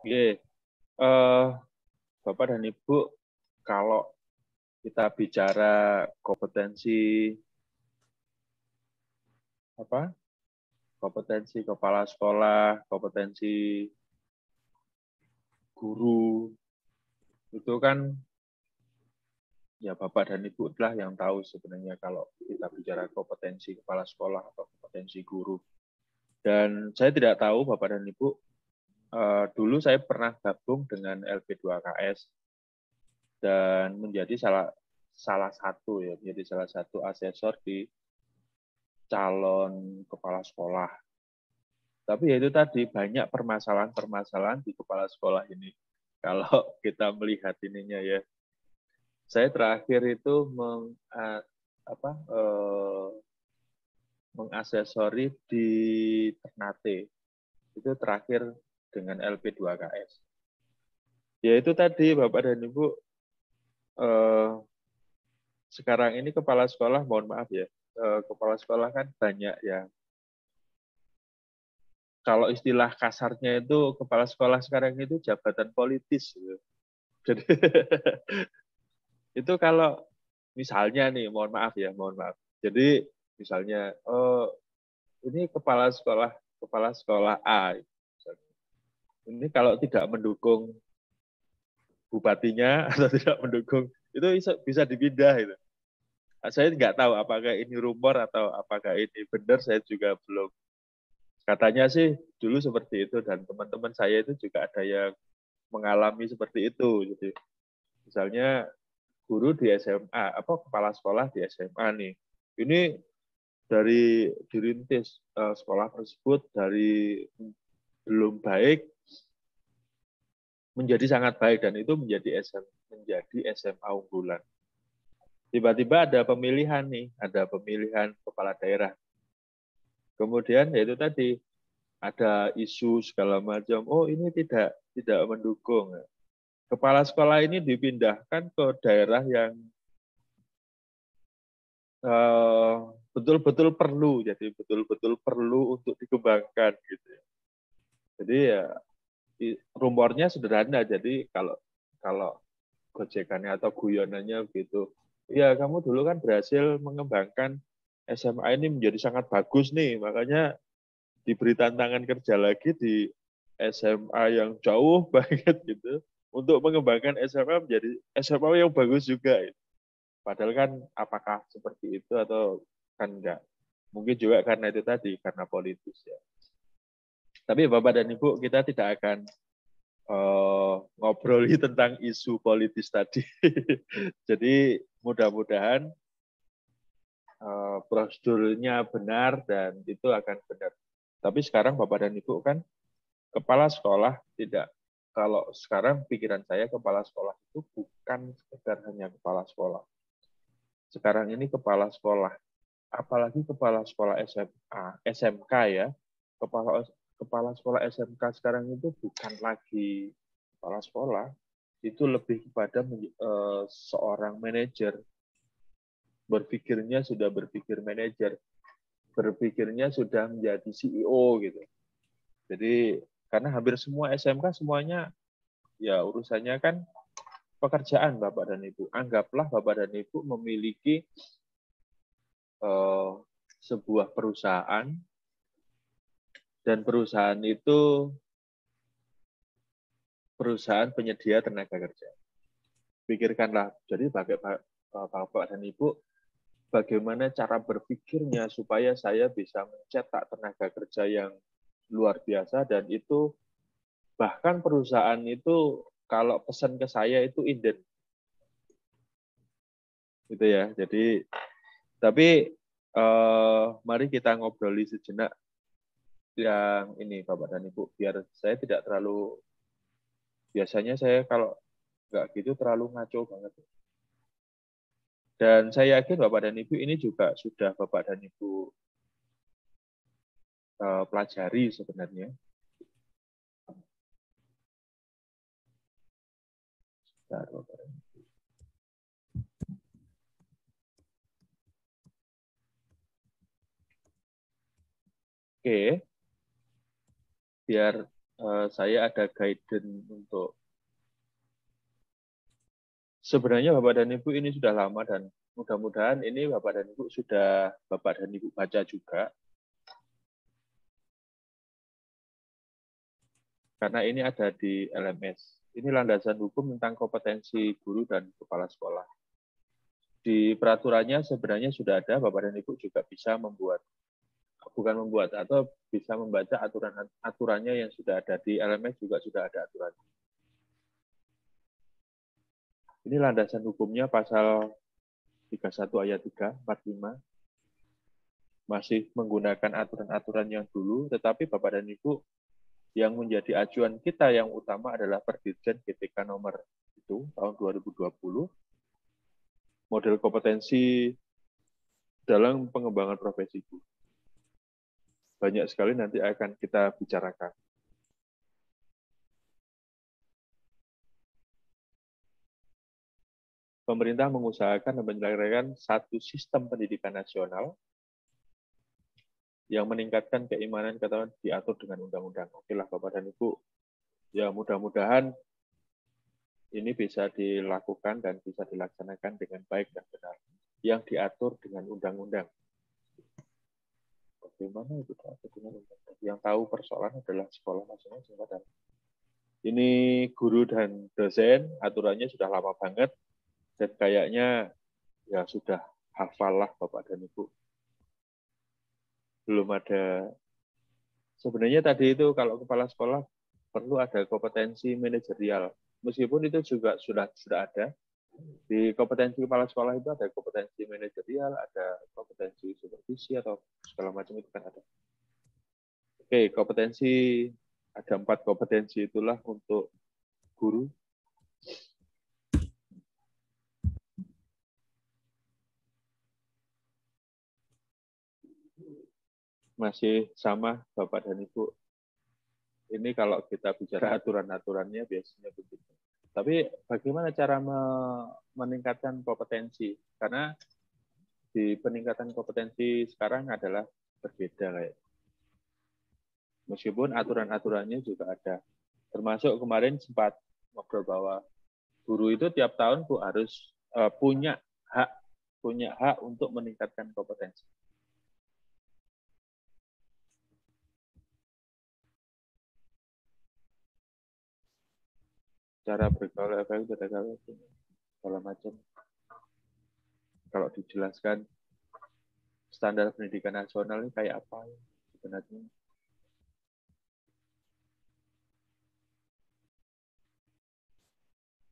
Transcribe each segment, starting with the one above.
Oke, eh, Bapak dan Ibu, kalau kita bicara kompetensi apa? Kompetensi kepala sekolah, kompetensi guru, itu kan ya Bapak dan Ibu lah yang tahu sebenarnya kalau kita bicara kompetensi kepala sekolah atau kompetensi guru. Dan saya tidak tahu Bapak dan Ibu, dulu saya pernah gabung dengan LP2KS dan menjadi salah satu ya, menjadi salah satu asesor di calon kepala sekolah. Tapi ya itu tadi banyak permasalahan-permasalahan di kepala sekolah ini. Kalau kita melihat ininya ya, saya terakhir itu mengasesori di Ternate. Itu terakhir dengan LP2KS. Ya itu tadi Bapak dan Ibu, sekarang ini kepala sekolah, mohon maaf ya, kepala sekolah kan banyak ya. Kalau istilah kasarnya itu kepala sekolah sekarang itu jabatan politis. Gitu. Jadi itu kalau misalnya nih, mohon maaf ya, mohon maaf. Jadi misalnya, ini kepala sekolah A. Ini kalau tidak mendukung bupatinya atau tidak mendukung, itu bisa dipindah. Gitu. Saya nggak tahu apakah ini rumor atau apakah ini benar, saya juga belum. Katanya sih dulu seperti itu, dan teman-teman saya itu juga ada yang mengalami seperti itu. Jadi misalnya guru di SMA, kepala sekolah di SMA nih, ini dari dirintis sekolah tersebut dari belum baik menjadi sangat baik, dan itu menjadi SMA unggulan. Tiba-tiba ada pemilihan nih, ada pemilihan kepala daerah. Kemudian yaitu tadi ada isu segala macam. Oh ini tidak mendukung. Kepala sekolah ini dipindahkan ke daerah yang betul-betul perlu, jadi betul-betul perlu untuk dikembangkan gitu. Jadi ya rumornya sederhana. Jadi kalau gojekannya atau guyonannya gitu, ya kamu dulu kan berhasil mengembangkan SMA ini menjadi sangat bagus nih, makanya diberi tantangan kerja lagi di SMA yang jauh banget gitu untuk mengembangkan SMA menjadi SMA yang bagus juga. Padahal kan apakah seperti itu atau kan enggak? Mungkin juga karena itu tadi, karena politis ya. Tapi Bapak dan Ibu, kita tidak akan ngobroli tentang isu politis tadi. Jadi mudah-mudahan prosedurnya benar dan itu akan benar. Tapi sekarang Bapak dan Ibu kan kepala sekolah tidak. Kalau sekarang pikiran saya kepala sekolah itu bukan sekedar hanya kepala sekolah. Sekarang ini kepala sekolah, apalagi kepala sekolah SMA, SMK ya, kepala sekolah SMK sekarang itu bukan lagi kepala sekolah, itu lebih kepada seorang manajer. Berpikirnya sudah berpikir manajer, berpikirnya sudah menjadi CEO gitu. Jadi karena hampir semua SMK semuanya ya urusannya kan pekerjaan Bapak dan Ibu. Anggaplah Bapak dan Ibu memiliki sebuah perusahaan, dan perusahaan itu perusahaan penyedia tenaga kerja. Pikirkanlah, jadi Bapak dan Ibu, bagaimana cara berpikirnya supaya saya bisa mencetak tenaga kerja yang luar biasa, dan itu bahkan perusahaan itu kalau pesan ke saya itu inden. Gitu ya. Jadi tapi mari kita ngobroli sejenak yang ini Bapak dan Ibu, biar saya tidak terlalu, biasanya saya kalau nggak gitu terlalu ngaco banget. Dan saya yakin Bapak dan Ibu ini juga sudah Bapak dan Ibu pelajari sebenarnya. Oke, biar saya ada guidance untuk sebenarnya Bapak dan Ibu ini sudah lama dan mudah-mudahan ini Bapak dan Ibu sudah Bapak dan Ibu baca juga karena ini ada di LMS. Ini landasan hukum tentang kompetensi guru dan kepala sekolah. Di peraturannya sebenarnya sudah ada, Bapak dan Ibu juga bisa membuat, bukan membuat, atau bisa membaca aturannya yang sudah ada. Di LMS juga sudah ada aturan. Ini landasan hukumnya pasal 31 ayat 3, 45. Masih menggunakan aturan-aturan yang dulu, tetapi Bapak dan Ibu yang menjadi acuan kita yang utama adalah Perdirjen GPK nomor itu tahun 2020, model kompetensi dalam pengembangan profesi guru. Banyak sekali nanti akan kita bicarakan. Pemerintah mengusahakan dan menyelenggarakan satu sistem pendidikan nasional yang meningkatkan keimanan ketahuan diatur dengan undang-undang. Oke lah Bapak dan Ibu, ya mudah-mudahan ini bisa dilakukan dan bisa dilaksanakan dengan baik dan benar, yang diatur dengan undang-undang. Bagaimana itu diatur dengan undang-undang? Yang tahu persoalan adalah sekolah masing-masing. Ini guru dan dosen, aturannya sudah lama banget, dan kayaknya ya sudah hafal lah Bapak dan Ibu. Belum ada, sebenarnya tadi itu kalau kepala sekolah perlu ada kompetensi manajerial. Meskipun itu juga sudah ada. Di kompetensi kepala sekolah itu ada kompetensi manajerial, ada kompetensi supervisi atau segala macam itu kan ada. Oke, kompetensi, ada 4 kompetensi itulah untuk guru. Masih sama Bapak dan Ibu. Ini kalau kita bicara aturan-aturannya biasanya begitu. Tapi bagaimana cara meningkatkan kompetensi? Karena di peningkatan kompetensi sekarang adalah berbeda kayak. Meskipun aturan-aturannya juga ada. Termasuk kemarin sempat ngobrol bahwa guru itu tiap tahun harus punya hak untuk meningkatkan kompetensi. Cara bergaul efektif segala macam. Kalau dijelaskan standar pendidikan nasional ini kayak apa sebenarnya?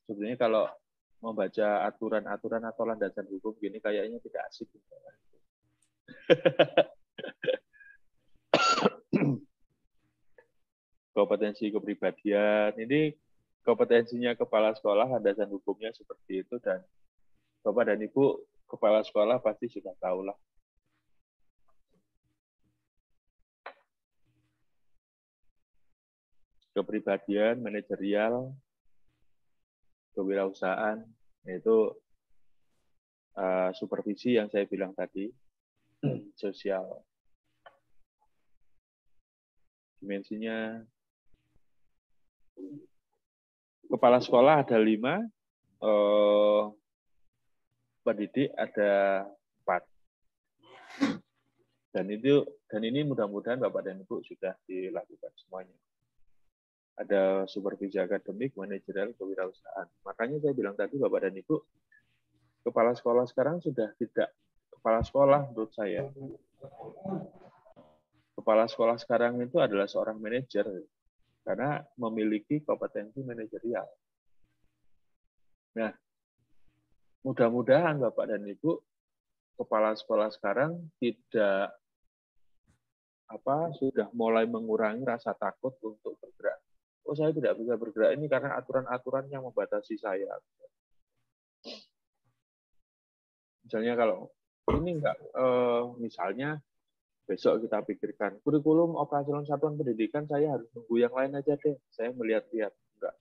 Sebenarnya kalau membaca aturan-aturan atau landasan hukum gini kayaknya tidak asik. Kompetensi kepribadian ini kompetensinya kepala sekolah, landasan hukumnya seperti itu, dan Bapak dan Ibu kepala sekolah pasti sudah tahu lah. Kepribadian, manajerial, kewirausahaan, yaitu supervisi yang saya bilang tadi, sosial. Dimensinya, kepala sekolah ada 5, pendidik ada 4. Dan ini mudah-mudahan Bapak dan Ibu sudah dilakukan semuanya. Ada supervisi akademik, manajerial, kewirausahaan. Makanya saya bilang tadi Bapak dan Ibu, kepala sekolah sekarang sudah tidak kepala sekolah menurut saya. Kepala sekolah sekarang itu adalah seorang manajer karena memiliki kompetensi manajerial. Nah, mudah-mudahan Bapak dan Ibu kepala sekolah sekarang sudah mulai mengurangi rasa takut untuk bergerak. Oh, saya tidak bisa bergerak ini karena aturan-aturan yang membatasi saya. Misalnya kalau ini enggak, misalnya besok kita pikirkan kurikulum operasional satuan pendidikan saya harus nunggu yang lain aja deh. Saya melihat-lihat enggak.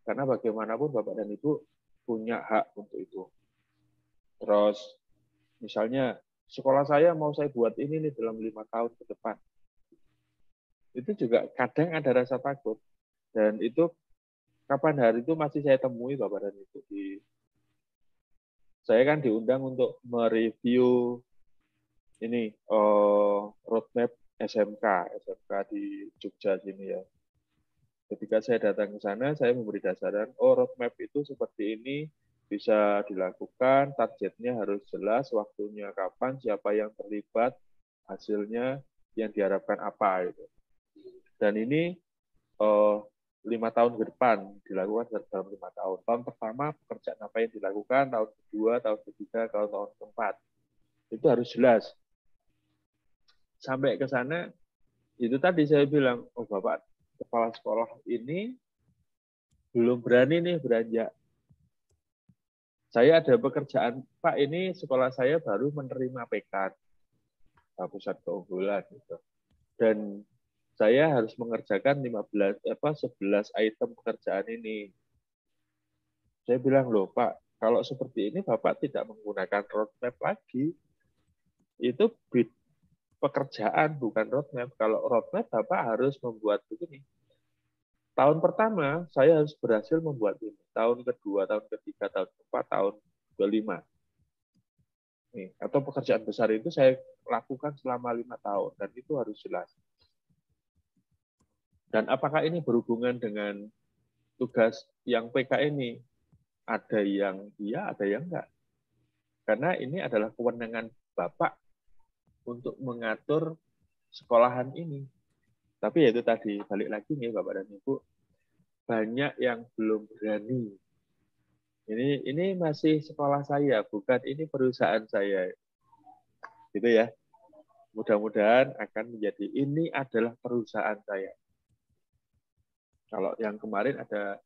Karena bagaimanapun Bapak dan Ibu punya hak untuk itu. Terus misalnya sekolah saya mau saya buat ini nih dalam 5 tahun ke depan. itu juga kadang ada rasa takut. Dan itu kapan hari itu masih saya temui Bapak dan Ibu. Saya kan diundang untuk mereview ini roadmap SMK di Jogja sini ya. Ketika saya datang ke sana, saya memberi dasaran, oh roadmap itu seperti ini, bisa dilakukan, targetnya harus jelas, waktunya kapan, siapa yang terlibat, hasilnya yang diharapkan apa. Gitu. Dan ini 5 tahun ke depan dilakukan dalam 5 tahun. Tahun pertama pekerjaan apa yang dilakukan, tahun kedua, tahun ketiga, tahun keempat. Itu harus jelas. Sampai ke sana, itu tadi saya bilang, oh Bapak kepala sekolah ini belum berani nih beranjak. Saya ada pekerjaan, Pak ini sekolah saya baru menerima PK, pusat keunggulan. Gitu. Dan saya harus mengerjakan 11 item pekerjaan ini. Saya bilang, loh Pak, kalau seperti ini Bapak tidak menggunakan roadmap lagi. Itu pekerjaan, bukan roadmap. Kalau roadmap Bapak harus membuat begini. Tahun pertama, saya harus berhasil membuat ini. Tahun kedua, tahun ketiga, tahun keempat, tahun kelima. Nih, atau pekerjaan besar itu saya lakukan selama 5 tahun. Dan itu harus jelas. Dan apakah ini berhubungan dengan tugas yang PK ini? Ada yang iya, ada yang enggak. Karena ini adalah kewenangan Bapak untuk mengatur sekolahan ini. Tapi ya itu tadi, balik lagi nih Bapak dan Ibu, banyak yang belum berani. Ini masih sekolah saya, bukan ini perusahaan saya. Gitu ya. Mudah-mudahan akan menjadi ini adalah perusahaan saya. Kalau yang kemarin ada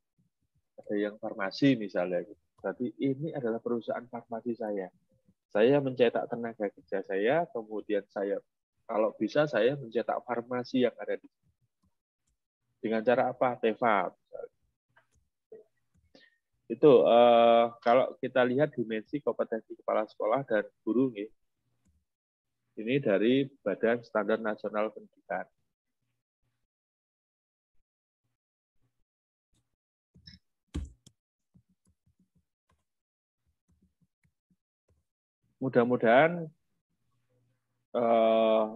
yang farmasi misalnya, berarti ini adalah perusahaan farmasi saya. Saya mencetak tenaga kerja saya, kemudian saya kalau bisa saya mencetak farmasi yang ada di sini. Dengan cara apa? TEVA. Itu kalau kita lihat dimensi kompetensi kepala sekolah dan guru nih, ini dari Badan Standar Nasional Pendidikan. Mudah-mudahan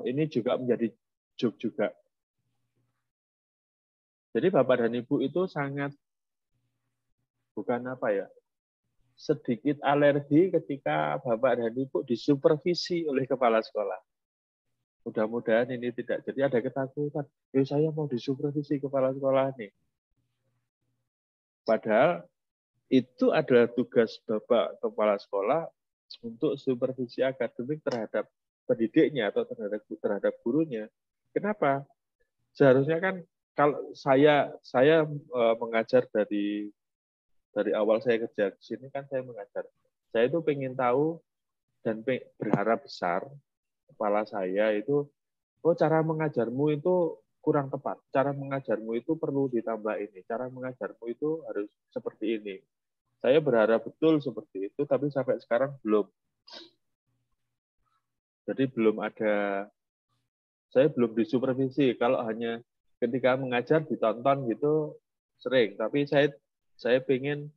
ini juga menjadi job juga. Jadi Bapak dan Ibu itu sangat bukan apa ya, sedikit alergi ketika Bapak dan Ibu disupervisi oleh kepala sekolah. Mudah-mudahan ini tidak jadi ada ketakutan. Saya mau disupervisi kepala sekolah nih. Padahal itu adalah tugas Bapak kepala sekolah untuk supervisi akademik terhadap pendidiknya atau terhadap gurunya. Kenapa? Seharusnya kan kalau saya mengajar dari awal saya kerja di sini kan saya mengajar. Saya itu pengen tahu dan berharap besar kepala saya itu, oh cara mengajarmu itu kurang tepat. Cara mengajarmu itu perlu ditambah ini. Cara mengajarmu itu harus seperti ini. Saya berharap betul seperti itu, tapi sampai sekarang belum. Jadi saya belum disupervisi. Kalau hanya ketika mengajar ditonton gitu sering. Tapi saya pengen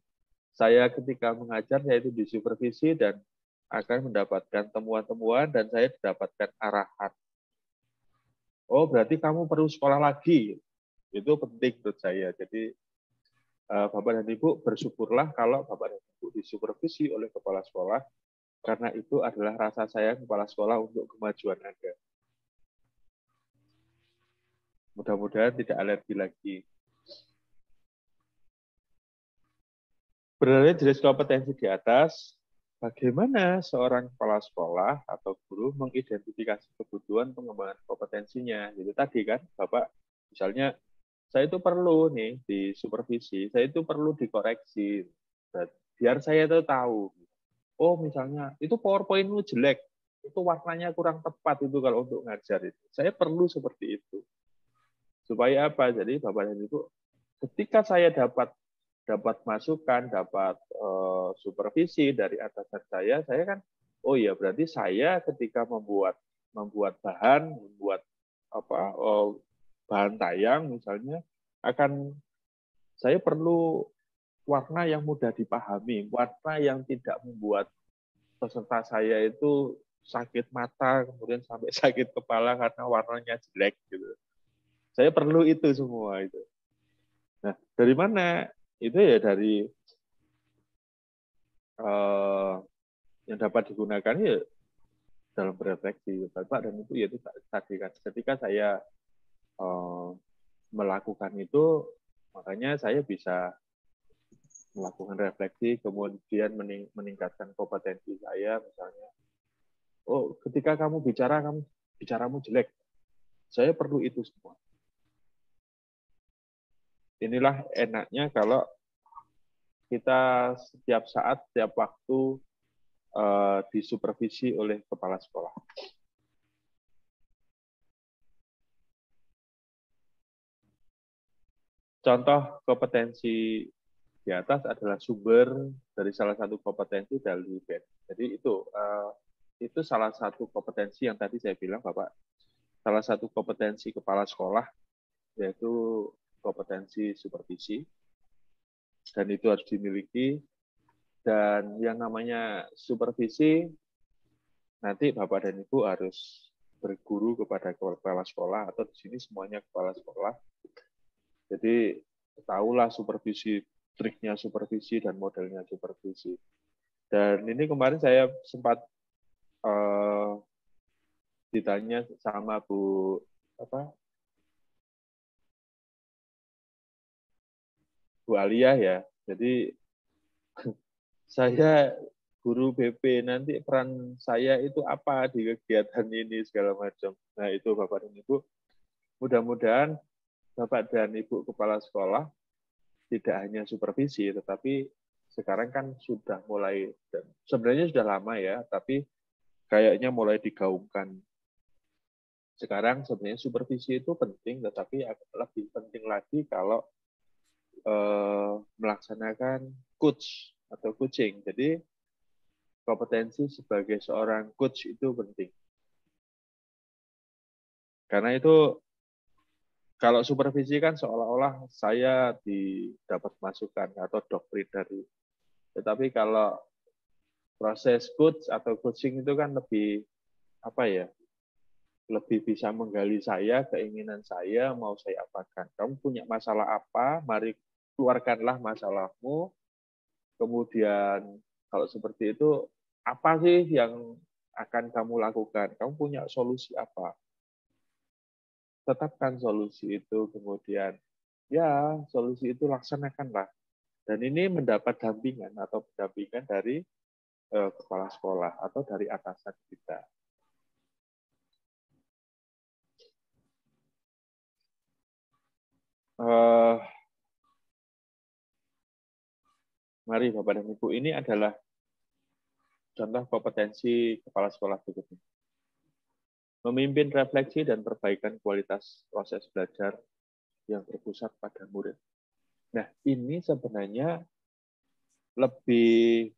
saya ketika mengajar saya itu disupervisi dan akan mendapatkan temuan-temuan dan saya mendapatkan arahan. Oh, berarti kamu perlu sekolah lagi. Itu penting menurut saya. Jadi Bapak dan Ibu bersyukurlah kalau Bapak dan Ibu disupervisi oleh kepala sekolah karena itu adalah rasa sayang kepala sekolah untuk kemajuan Anda. Mudah-mudahan tidak alergi lagi. Berdasarkan jenis kompetensi di atas, bagaimana seorang kepala sekolah atau guru mengidentifikasi kebutuhan pengembangan kompetensinya? Jadi tadi kan, Bapak, misalnya saya itu perlu nih di supervisi, saya itu perlu dikoreksi, biar saya itu tahu. Oh misalnya itu PowerPoint-mu jelek, itu warnanya kurang tepat itu kalau untuk ngajar itu. Saya perlu seperti itu. Supaya apa? Jadi Bapak dan Ibu, ketika saya dapat masukan, dapat supervisi dari atasan saya kan, oh ya berarti saya ketika membuat bahan, membuat bahan tayang misalnya, saya perlu warna yang mudah dipahami, warna yang tidak membuat peserta saya itu sakit mata, kemudian sampai sakit kepala karena warnanya jelek gitu. Saya perlu itu semua itu. Nah, dari mana? Itu ya dari yang dapat digunakan ya dalam berefleksi. Bapak dan Ibu ya itu tadi kan. Ketika saya melakukan itu, makanya saya bisa melakukan refleksi, kemudian meningkatkan kompetensi saya, misalnya, oh ketika kamu bicaramu jelek, saya perlu itu semua. Inilah enaknya kalau kita setiap saat, setiap waktu disupervisi oleh kepala sekolah. Contoh kompetensi di atas adalah sumber dari salah satu kompetensi dari BEN. Jadi itu salah satu kompetensi yang tadi saya bilang, Bapak. Salah satu kompetensi kepala sekolah yaitu kompetensi supervisi, dan itu harus dimiliki. Dan yang namanya supervisi, nanti Bapak dan Ibu harus berguru kepada kepala sekolah, atau di sini semuanya kepala sekolah. Jadi tahulah supervisi, triknya supervisi dan modelnya supervisi. Dan ini kemarin saya sempat ditanya sama Bu Alia ya. Jadi saya guru BP, nanti peran saya itu apa di kegiatan ini segala macam. Nah itu Bapak dan Ibu, mudah-mudahan Bapak dan Ibu kepala sekolah tidak hanya supervisi, tetapi sekarang kan sudah mulai, sebenarnya sudah lama ya, tapi kayaknya mulai digaungkan. Sekarang sebenarnya supervisi itu penting, tetapi lebih penting lagi kalau melaksanakan coach atau coaching. Jadi kompetensi sebagai seorang coach itu penting. Karena itu kalau supervisi kan seolah-olah saya dapat masukan atau doktrin dari. Tetapi kalau proses coach atau coaching itu kan lebih lebih bisa menggali saya, keinginan saya, mau saya apakan. Kamu punya masalah apa? Mari keluarkanlah masalahmu. Kemudian kalau seperti itu, apa sih yang akan kamu lakukan? Kamu punya solusi apa? Tetapkan solusi itu, kemudian ya solusi itu laksanakanlah. Dan ini mendapat dampingan atau pendampingan dari kepala sekolah atau dari atasan kita. Mari Bapak dan Ibu, ini adalah contoh kompetensi kepala sekolah berikutnya. Memimpin refleksi dan perbaikan kualitas proses belajar yang berpusat pada murid. Nah, ini sebenarnya lebih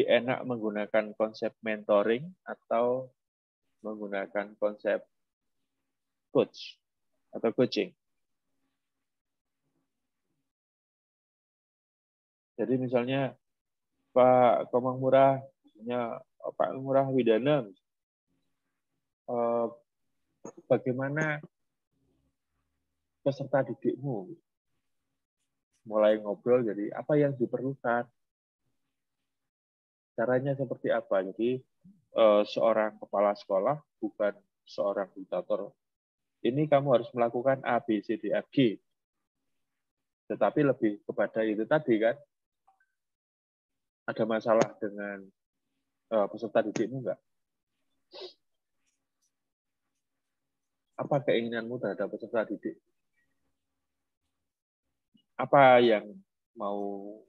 enak menggunakan konsep mentoring atau menggunakan konsep coach atau coaching. Jadi misalnya Pak Komang Murah, misalnya Pak Murah Widana, bagaimana peserta didikmu? Mulai ngobrol, jadi apa yang diperlukan? Caranya seperti apa? Jadi seorang kepala sekolah bukan seorang diktator. Ini kamu harus melakukan A, B, C, D, F, G. Tetapi lebih kepada itu tadi kan, ada masalah dengan peserta didikmu enggak? Apa keinginanmu terhadap peserta didik? Apa yang mau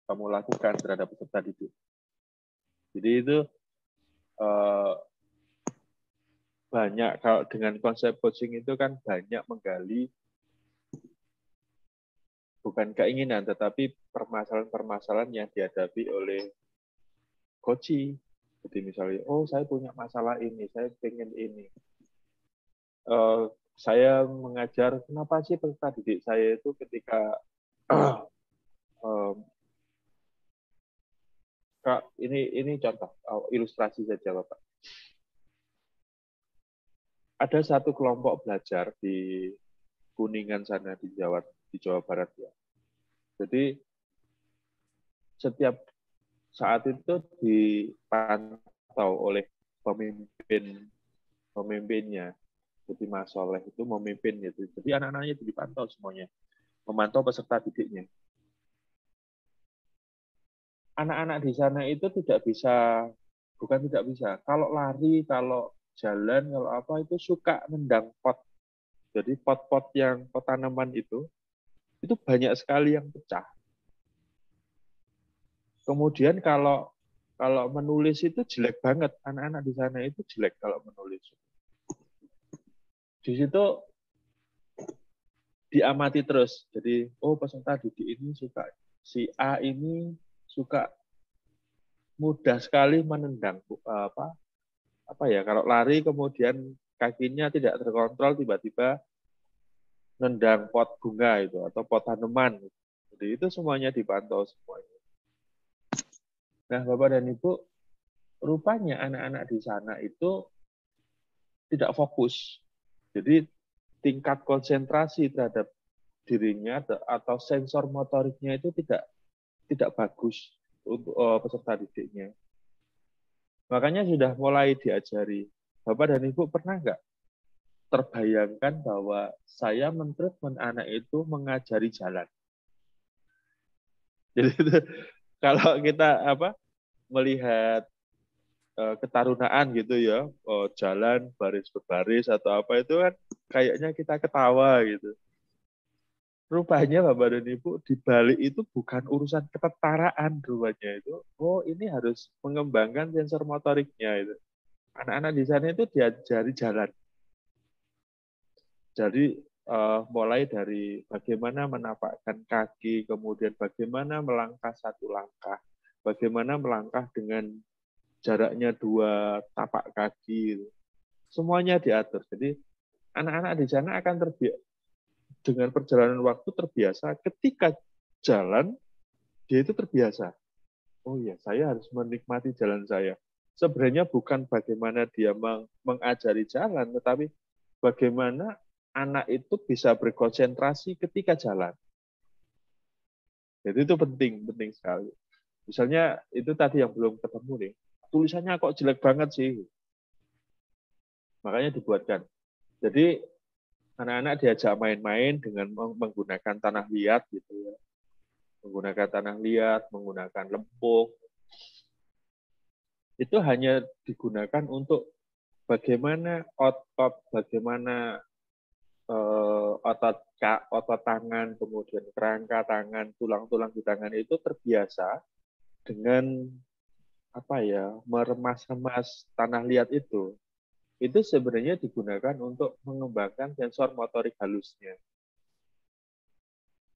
kamu lakukan terhadap peserta didik? Jadi itu banyak, kalau dengan konsep coaching itu kan banyak menggali bukan keinginan, tetapi permasalahan-permasalahan yang dihadapi oleh coaching. Jadi misalnya, oh saya punya masalah ini, saya pengen ini. saya mengajar, kenapa sih peserta didik saya itu ketika Kak, ini contoh ilustrasi saja Bapak. Ada satu kelompok belajar di Kuningan sana di Jawa Barat ya. Jadi setiap saat itu dipantau oleh pemimpinnya. Jadi Mas Soleh itu memimpin gitu. Jadi anak-anaknya itu dipantau semuanya, memantau peserta didiknya. Anak-anak di sana itu bukan tidak bisa. Kalau lari, kalau jalan, kalau apa itu suka nendang pot. Jadi pot-pot pot tanaman itu banyak sekali yang pecah. Kemudian kalau menulis itu jelek banget. Anak-anak di sana itu jelek kalau menulis. Di situ diamati terus. Jadi, peserta didik ini suka, si A ini suka mudah sekali menendang apa ya, kalau lari kemudian kakinya tidak terkontrol tiba-tiba nendang pot bunga itu atau pot tanaman. Jadi itu semuanya dipantau semuanya. Nah, Bapak dan Ibu, rupanya anak-anak di sana itu tidak fokus. Jadi tingkat konsentrasi terhadap dirinya atau sensor motoriknya itu tidak bagus untuk peserta didiknya. Makanya sudah mulai diajari. Bapak dan Ibu pernah nggak terbayangkan bahwa saya mentreatment anak itu mengajari jalan? Jadi itu, kalau kita melihat ketarunaan gitu ya, jalan baris berbaris atau apa itu kan kayaknya kita ketawa gitu. Rupanya Bapak dan Ibu di balik itu bukan urusan ketetaraan rupanya itu. Ini harus mengembangkan sensor motoriknya itu. Anak-anak di sana itu diajari jalan. Jadi mulai dari bagaimana menapakkan kaki, kemudian bagaimana melangkah satu langkah, bagaimana melangkah dengan jaraknya 2 tapak kaki. Semuanya diatur. Jadi anak-anak di sana akan dengan perjalanan waktu terbiasa ketika jalan, dia itu terbiasa. Oh iya, saya harus menikmati jalan saya. Sebenarnya bukan bagaimana dia mengajari jalan, tetapi bagaimana anak itu bisa berkonsentrasi ketika jalan. Jadi itu penting sekali. Misalnya itu tadi yang belum ketemu nih, tulisannya kok jelek banget sih. Makanya dibuatkan. Jadi anak-anak diajak main-main dengan menggunakan tanah liat gitu ya. Menggunakan tanah liat, menggunakan lempung. Itu hanya digunakan untuk bagaimana otot tangan, kemudian kerangka tangan, tulang-tulang di tangan itu terbiasa dengan meremas-remas tanah liat itu sebenarnya digunakan untuk mengembangkan sensor motorik halusnya.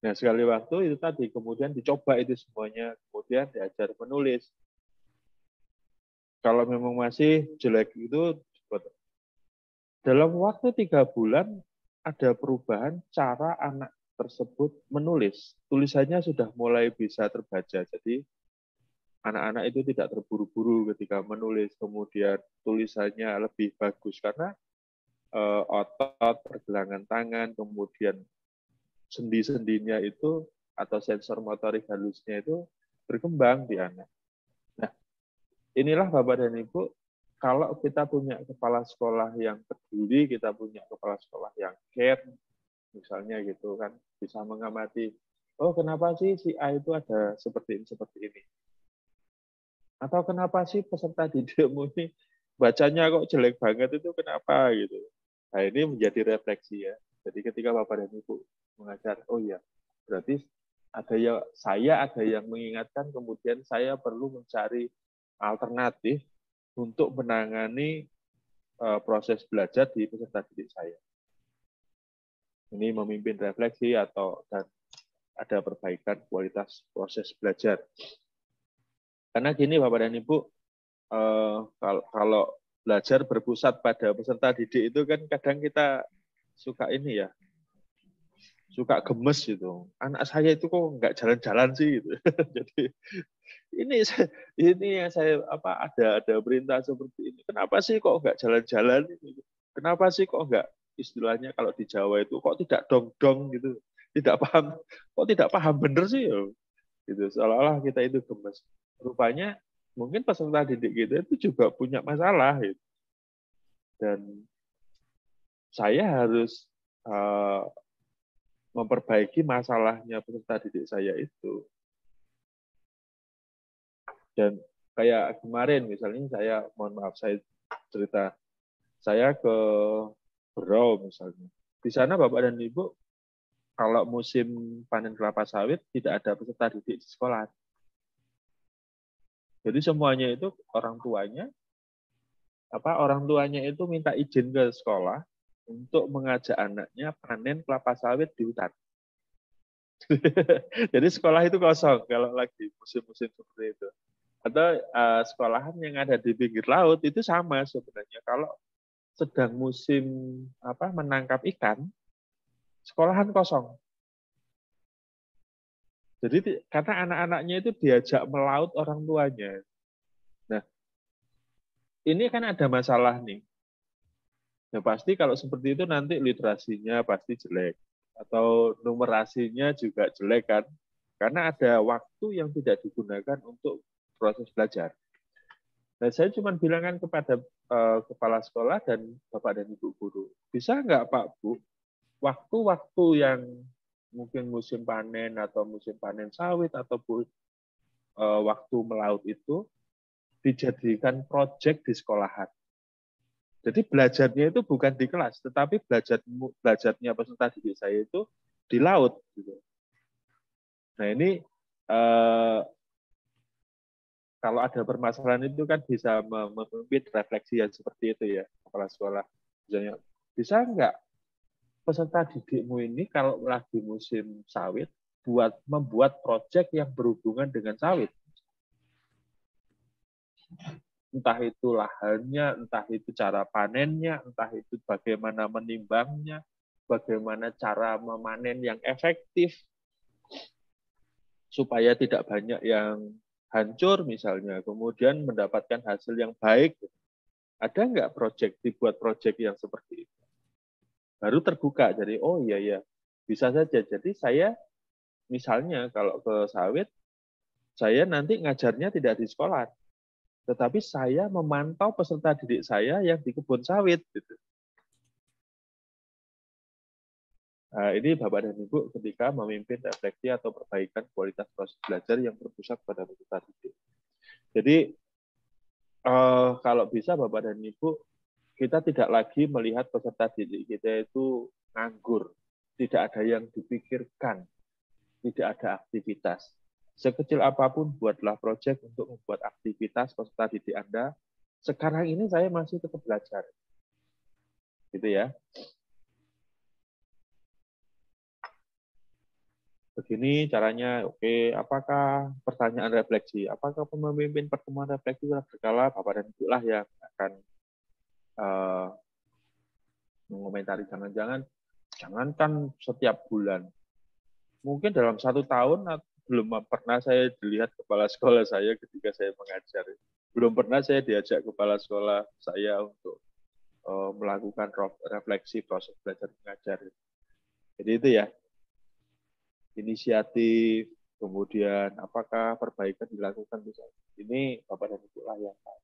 Nah, sekali waktu itu tadi, kemudian dicoba itu semuanya, kemudian diajar menulis. Kalau memang masih jelek itu, dalam waktu 3 bulan ada perubahan cara anak tersebut menulis. Tulisannya sudah mulai bisa terbaca. Jadi anak-anak itu tidak terburu-buru ketika menulis, kemudian tulisannya lebih bagus karena otot, pergelangan tangan, kemudian sendi-sendinya itu atau sensor motorik halusnya itu berkembang di anak. Nah, inilah Bapak dan Ibu, kalau kita punya kepala sekolah yang peduli, kita punya kepala sekolah yang care, misalnya gitu kan, bisa mengamati, kenapa sih si A itu ada seperti ini. Atau kenapa sih peserta didikmu ini bacanya kok jelek banget itu kenapa gitu. Nah, ini menjadi refleksi ya. Jadi ketika Bapak dan Ibu mengajar, oh iya, berarti saya ada yang mengingatkan, kemudian saya perlu mencari alternatif untuk menangani proses belajar di peserta didik saya. Ini memimpin refleksi dan ada perbaikan kualitas proses belajar. Karena gini Bapak dan Ibu, kalau belajar berpusat pada peserta didik itu kan kadang kita suka ini ya, suka gemes gitu. Anak saya itu kok nggak jalan-jalan sih gitu. Jadi ini ini yang saya ada perintah seperti ini. Kenapa sih kok nggak jalan-jalan? Kenapa sih kok nggak istilahnya kalau di Jawa itu kok tidak dong-dong gitu? Tidak paham, kok tidak paham bener sih ya? Gitu. Seolah-olah kita itu gemes. Rupanya mungkin peserta didik kita itu juga punya masalah gitu. Dan saya harus memperbaiki masalahnya peserta didik saya itu. Dan kayak kemarin misalnya saya, mohon maaf saya cerita, saya ke Berau misalnya. Di sana Bapak dan Ibu, kalau musim panen kelapa sawit tidak ada peserta didik di sekolah. Jadi semuanya itu orang tuanya itu minta izin ke sekolah untuk mengajak anaknya panen kelapa sawit di hutan. Jadi sekolah itu kosong kalau lagi musim-musim seperti itu. Atau sekolahan yang ada di pinggir laut itu sama sebenarnya. Kalau sedang musim menangkap ikan, sekolahan kosong. Jadi karena anak-anaknya itu diajak melaut orang tuanya. Nah, ini kan ada masalah nih. Ya pasti kalau seperti itu nanti literasinya pasti jelek. Atau numerasinya juga jelek kan. Karena ada waktu yang tidak digunakan untuk proses belajar. Nah, saya cuma bilangkan kepada kepala sekolah dan Bapak dan Ibu guru, bisa nggak Pak Bu, waktu-waktu yang mungkin musim panen atau musim panen sawit ataupun waktu melaut itu dijadikan proyek di sekolahan. Jadi belajarnya itu bukan di kelas, tetapi belajarnya peserta didik saya itu di laut. Gitu. Nah ini kalau ada permasalahan itu kan bisa memimpin refleksi yang seperti itu ya, kepala sekolah. Misalnya, bisa nggak peserta didikmu ini kalau lagi musim sawit membuat proyek yang berhubungan dengan sawit? Entah itu lahannya, entah itu cara panennya, entah itu bagaimana menimbangnya, bagaimana cara memanen yang efektif, supaya tidak banyak yang hancur misalnya, kemudian mendapatkan hasil yang baik. Ada nggak dibuat proyek yang seperti itu? Baru terbuka, jadi oh iya ya, bisa saja. Jadi saya misalnya kalau ke sawit, saya nanti ngajarnya tidak di sekolah, tetapi saya memantau peserta didik saya yang di kebun sawit. Gitu. Nah, ini Bapak dan Ibu ketika memimpin refleksi atau perbaikan kualitas proses belajar yang berpusat pada peserta didik. Jadi kalau bisa Bapak dan Ibu, kita tidak lagi melihat peserta didik kita itu nganggur, tidak ada yang dipikirkan, tidak ada aktivitas. Sekecil apapun buatlah proyek untuk membuat aktivitas peserta didik Anda. Sekarang ini saya masih tetap belajar. Gitu ya. Begini caranya, oke, apakah pertanyaan refleksi, apakah pemimpin pertemuan refleksi berkala Bapak dan Ibu lah yang akan mengomentari, jangankan setiap bulan, mungkin dalam 1 tahun belum pernah saya dilihat kepala sekolah saya ketika saya mengajar, belum pernah saya diajak kepala sekolah saya untuk melakukan refleksi proses belajar mengajar. Jadi itu ya, inisiatif, kemudian apakah perbaikan dilakukan misalnya. Ini Bapak dan Ibu lah yang tahu.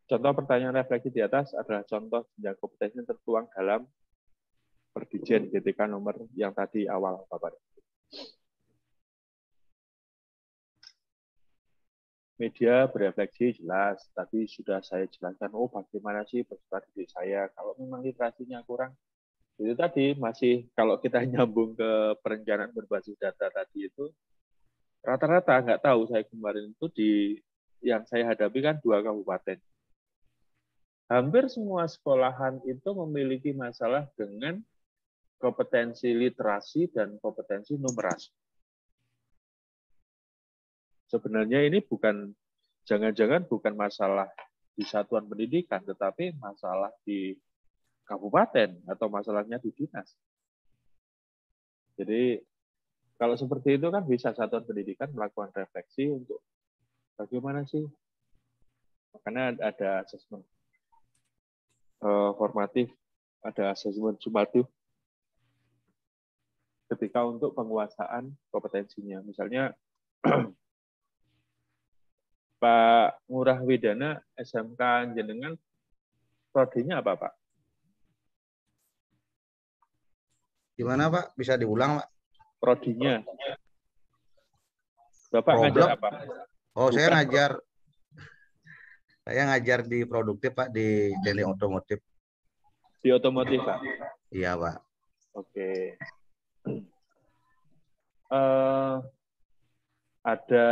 Contoh pertanyaan refleksi di atas adalah contoh jenjang kompetensi yang tertuang dalam Perdijen GTK nomor yang tadi awal Bapak. Media berefleksi jelas, tadi sudah saya jelaskan, oh bagaimana sih peserta didik saya, kalau memang literasinya kurang, itu tadi masih, kalau kita nyambung ke perencanaan berbasis data tadi itu, rata-rata nggak tahu saya kemarin itu yang saya hadapi kan 2 kabupaten. Hampir semua sekolahan itu memiliki masalah dengan kompetensi literasi dan kompetensi numerasi. Sebenarnya ini jangan-jangan bukan masalah di satuan pendidikan, tetapi masalah di kabupaten atau masalahnya di dinas. Jadi kalau seperti itu kan bisa satuan pendidikan melakukan refleksi untuk bagaimana sih. Makanya ada asesmen formatif, ada asesmen sumatif ketika untuk penguasaan kompetensinya. Misalnya Pak Ngurah Widana SMK Jenengan prodinya apa, Pak? Gimana, Pak? Bisa diulang, Pak? Prodinya. Bapak Problem. ngajar apa? Oh, bukan, saya ngajar di produktif, Pak, di teknik otomotif. Di otomotif, Pak? Iya, Pak. Oke. Ada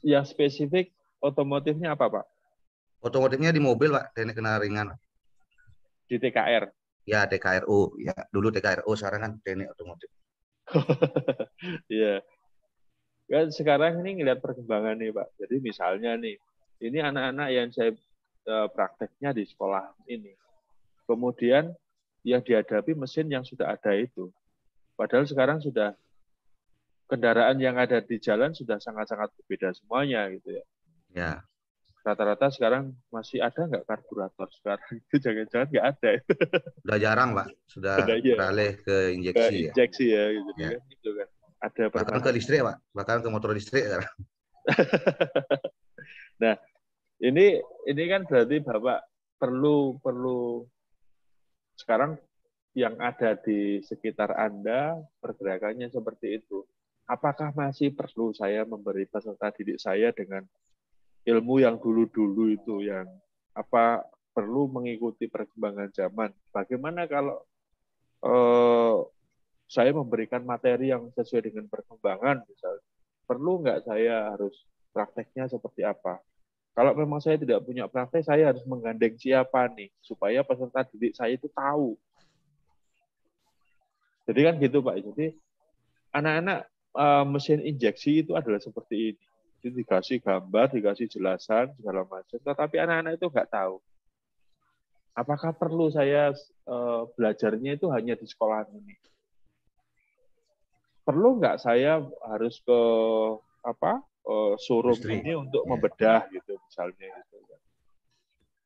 yang spesifik otomotifnya apa, Pak? Otomotifnya di mobil, Pak, teknik kendaraan ringan. Di TKR? Ya, TKRU. Ya, dulu TKRU, sekarang kan teknik otomotif. Iya. Kan sekarang ini ngelihat perkembangan nih, Pak. Jadi misalnya nih, ini anak-anak yang saya prakteknya di sekolah ini. Kemudian yang dihadapi mesin yang sudah ada itu. Padahal sekarang sudah kendaraan yang ada di jalan sudah sangat-sangat berbeda semuanya gitu ya. Ya. Rata-rata sekarang masih ada nggak karburator sekarang? Itu jangan-jangan nggak ada. Sudah jarang, Pak. Sudah beralih ke injeksi. Ke injeksi ya, gitu ya. Kan. Itu kan. Ada bahkan ke listrik, Pak. Bahkan ke motor listrik sekarang. Nah, ini kan berarti Bapak perlu sekarang yang ada di sekitar Anda pergerakannya seperti itu. Apakah masih perlu saya memberi peserta didik saya dengan ilmu yang dulu-dulu itu, yang apa perlu mengikuti perkembangan zaman? Bagaimana kalau saya memberikan materi yang sesuai dengan perkembangan, misalnya? Perlu nggak saya harus prakteknya seperti apa? Kalau memang saya tidak punya praktek, saya harus menggandeng siapa nih, supaya peserta didik saya itu tahu. Jadi kan gitu, Pak. Jadi anak-anak mesin injeksi itu adalah seperti ini. Jadi dikasih gambar, dikasih jelasan, segala macam. Tetapi anak-anak itu nggak tahu. Apakah perlu saya belajarnya itu hanya di sekolah ini? Perlu nggak saya harus ke showroom ini untuk membedah gitu misalnya gitu.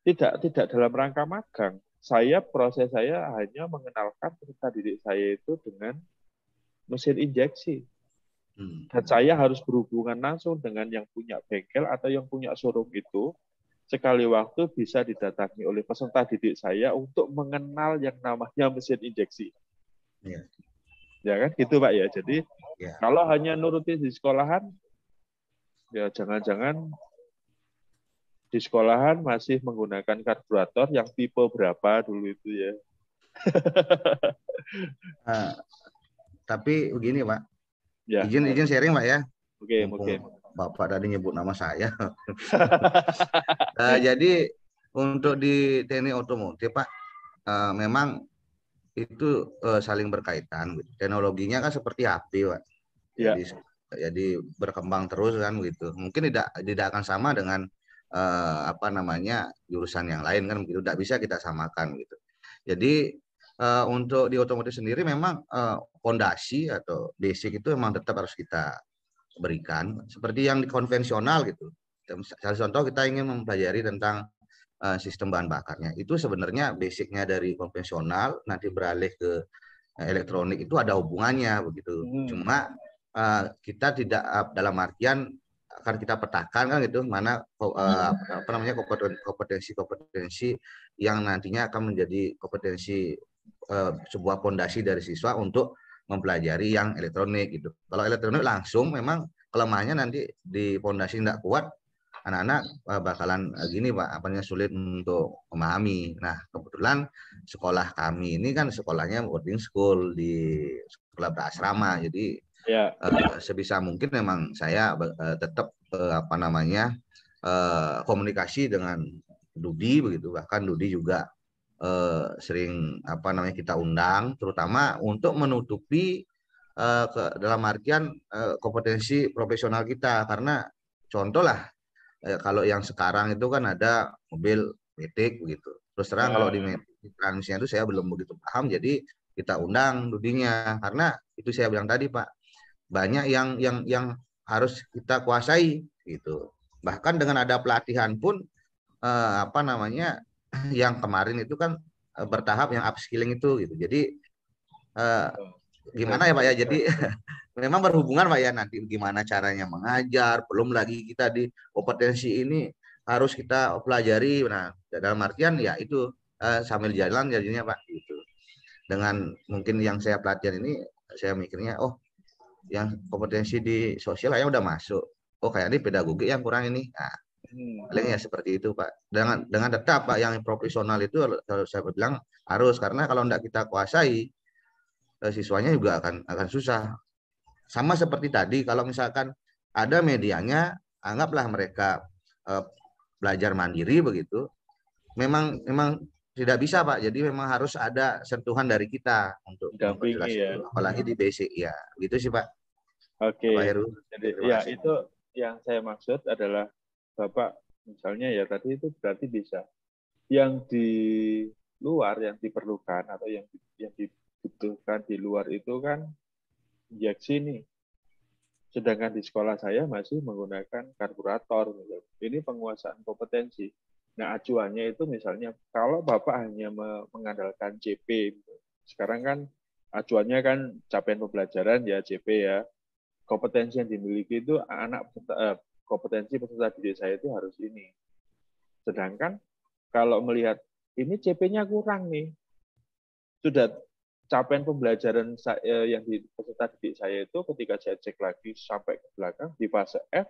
Tidak dalam rangka magang. Proses saya hanya mengenalkan peserta didik saya itu dengan mesin injeksi. Dan saya harus berhubungan langsung dengan yang punya bengkel atau yang punya showroom itu. Sekali waktu bisa didatangi oleh peserta didik saya untuk mengenal yang namanya mesin injeksi. Ya kan gitu, Pak ya. Jadi kalau hanya nuruti di sekolahan, ya jangan-jangan di sekolahan masih menggunakan karburator yang tipe berapa dulu itu ya. Tapi begini, Pak. Ya. Izin sharing, Pak ya. Oke. Bapak tadi nyebut nama saya. Jadi untuk di teknik otomotif, Pak, memang itu saling berkaitan. Teknologinya kan seperti HP, Pak. Jadi berkembang terus kan gitu. Mungkin tidak akan sama dengan jurusan yang lain kan begitu. Tidak bisa kita samakan gitu. Jadi untuk di otomotif sendiri memang fondasi atau basic itu memang tetap harus kita berikan seperti yang di konvensional gitu. Salah contoh kita ingin mempelajari tentang sistem bahan bakarnya. Itu sebenarnya basicnya dari konvensional nanti beralih ke elektronik itu ada hubungannya begitu. Cuma kita tidak dalam artian akan kita petakan kan gitu mana kompetensi yang nantinya akan menjadi kompetensi sebuah fondasi dari siswa untuk mempelajari yang elektronik gitu. Kalau elektronik langsung memang kelemahannya nanti di fondasi tidak kuat, anak-anak bakalan gini, Pak, sulit untuk memahami. Nah, kebetulan sekolah kami ini kan sekolahnya boarding school di sekolah berasrama, jadi sebisa mungkin memang saya tetap komunikasi dengan Dudi begitu, bahkan Dudi juga sering kita undang, terutama untuk menutupi dalam artian kompetensi profesional kita. Karena contoh lah, kalau yang sekarang itu kan ada mobil metik begitu. Terus terang kalau di transnya itu saya belum begitu paham, jadi kita undang Dudinya, karena itu saya bilang tadi Pak, banyak yang harus kita kuasai gitu. Bahkan dengan ada pelatihan pun yang kemarin itu kan bertahap yang upskilling itu gitu. Jadi gimana ya Pak ya? Jadi memang berhubungan Pak ya, nanti gimana caranya mengajar, belum lagi kita di kompetensi ini harus kita pelajari. Nah, dalam artian ya itu sambil jalan jadinya Pak gitu. Dengan mungkin yang saya pelajari ini, saya mikirnya yang kompetensi di sosial kayaknya udah masuk. Kayak ini pedagogi yang kurang ini. Nah, paling ya seperti itu Pak. Dengan tetap Pak yang profesional itu kalau saya bilang harus, karena kalau tidak kita kuasai, siswanya juga akan susah. Sama seperti tadi, kalau misalkan ada medianya, anggaplah mereka belajar mandiri begitu. Memang tidak bisa Pak. Jadi memang harus ada sentuhan dari kita untuk memperjelas itu, apalagi di basic ya. Gitu sih Pak. Oke. Pak Heru. Jadi ya itu yang saya maksud adalah Bapak misalnya ya tadi itu berarti bisa yang di luar yang diperlukan atau yang dibutuhkan di luar itu kan injeksi nih. Sedangkan di sekolah saya masih menggunakan karburator. Ini penguasaan kompetensi. Nah, acuannya itu misalnya kalau Bapak hanya mengandalkan CP, sekarang kan acuannya kan capaian pembelajaran ya CP ya. Kompetensi yang dimiliki itu kompetensi peserta didik saya itu harus ini. Sedangkan kalau melihat ini CP-nya kurang nih, sudah capaian pembelajaran yang di peserta didik saya itu ketika saya cek lagi sampai ke belakang di fase F,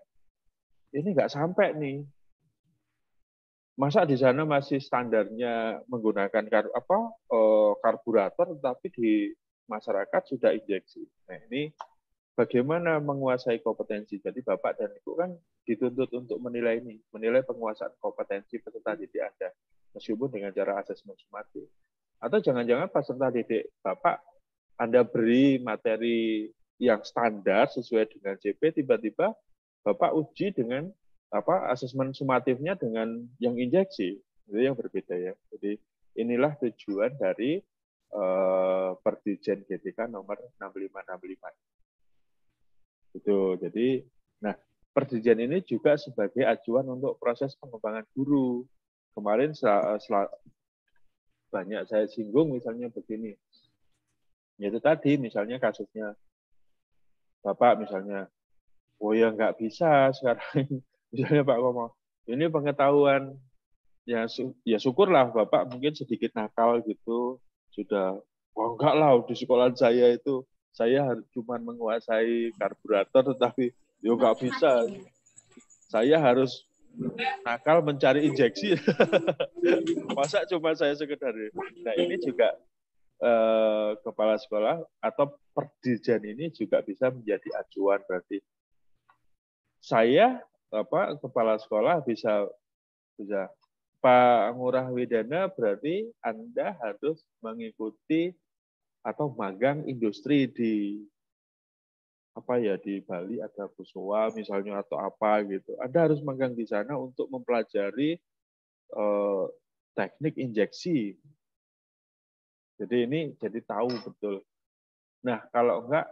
ini nggak sampai nih. Masa di sana masih standarnya menggunakan karburator, tetapi di masyarakat sudah injeksi. Nah ini bagaimana menguasai kompetensi. Jadi Bapak dan Ibu kan dituntut untuk menilai ini, menilai penguasaan kompetensi peserta didik Anda, meskipun dengan cara asesmen sumatif. Atau jangan-jangan peserta didik Bapak, Anda beri materi yang standar sesuai dengan CP, tiba-tiba Bapak uji dengan asesmen sumatifnya dengan yang injeksi. Itu yang berbeda ya. Jadi inilah tujuan dari Perdijen GTK nomor 6565. Itu. Jadi, nah, Perdijen ini juga sebagai acuan untuk proses pengembangan guru. Kemarin banyak saya singgung misalnya begini. Yaitu tadi misalnya kasusnya Bapak misalnya, ya nggak bisa sekarang. Misalnya Pak ngomong, ini pengetahuan, ya syukurlah Bapak mungkin sedikit nakal gitu, sudah, enggak lah di sekolah saya itu, saya cuma menguasai karburator, tetapi ya nggak bisa. Saya harus nakal mencari injeksi. Masa cuma saya sekedar. Nah ini juga kepala sekolah atau Perdijen ini juga bisa menjadi acuan. Berarti saya kepala sekolah bisa Pak Ngurah Widana, berarti Anda harus mengikuti atau magang industri di di Bali ada Busowa misalnya atau apa gitu. Anda harus magang di sana untuk mempelajari teknik injeksi. Jadi ini jadi tahu betul. Nah, kalau enggak,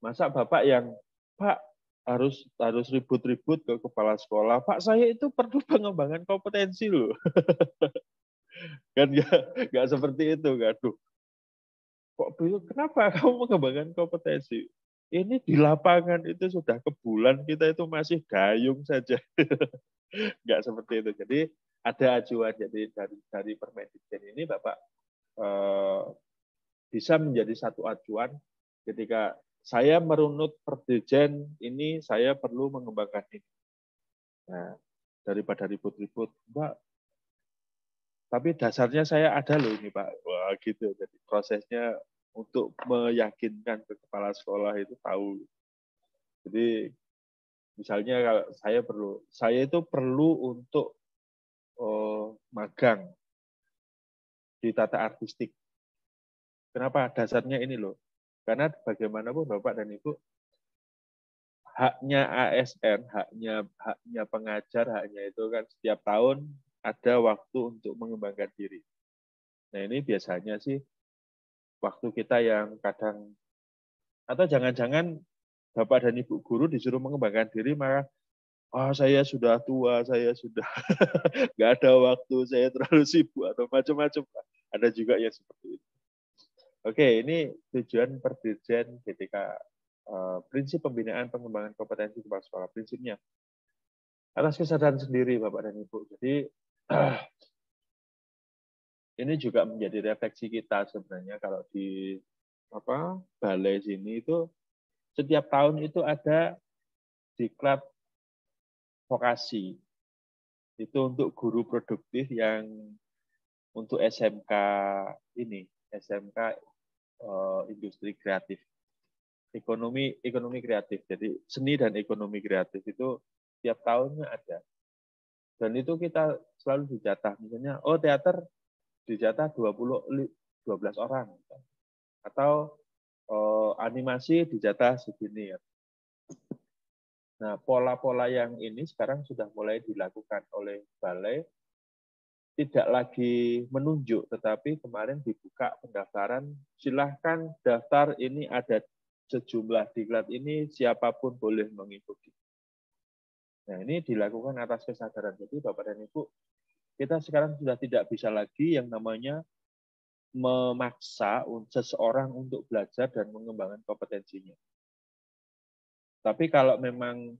masa Bapak yang, Pak, harus ribut-ribut ke kepala sekolah. Pak, saya itu perlu pengembangan kompetensi loh. Kan enggak seperti itu. Aduh, kenapa kamu mengembangkan kompetensi? Ini di lapangan itu sudah ke bulan, kita itu masih gayung saja. Enggak seperti itu. Jadi ada acuan. Jadi dari Permendikbud ini Bapak bisa menjadi satu acuan ketika saya merunut Perdijen ini, saya perlu mengembangkan ini. Nah, daripada ribut-ribut, Mbak, tapi dasarnya saya ada loh ini Pak. Wah gitu. Jadi prosesnya untuk meyakinkan ke kepala sekolah itu tahu. Jadi misalnya kalau saya itu perlu untuk magang ditata artistik. Kenapa? Dasarnya ini loh. Karena bagaimanapun Bapak dan Ibu, haknya ASN, haknya pengajar, haknya itu kan setiap tahun ada waktu untuk mengembangkan diri. Nah ini biasanya sih waktu kita yang kadang, atau jangan-jangan Bapak dan Ibu guru disuruh mengembangkan diri, maka saya sudah tua, saya sudah nggak ada waktu, saya terlalu sibuk, atau macam-macam. Ada juga yang seperti itu. Oke, ini tujuan Perdirjen ketika prinsip pembinaan pengembangan kompetensi kepala sekolah. Prinsipnya atas kesadaran sendiri Bapak dan Ibu. Jadi ini juga menjadi refleksi kita sebenarnya kalau di balai sini itu setiap tahun itu ada diklat vokasi. Itu untuk guru produktif yang untuk SMK ini, SMK industri kreatif. Ekonomi kreatif. Jadi seni dan ekonomi kreatif itu tiap tahunnya ada. Dan itu kita selalu dijatah. Misalnya, teater dijatah 12 orang. Atau animasi dijatah segini. Nah, pola-pola yang ini sekarang sudah mulai dilakukan oleh balai. Tidak lagi menunjuk, tetapi kemarin dibuka pendaftaran. Silahkan daftar, ini ada sejumlah diklat ini, siapapun boleh mengikuti. Nah, ini dilakukan atas kesadaran. Jadi Bapak dan Ibu, kita sekarang sudah tidak bisa lagi yang namanya memaksa seseorang untuk belajar dan mengembangkan kompetensinya. Tapi kalau memang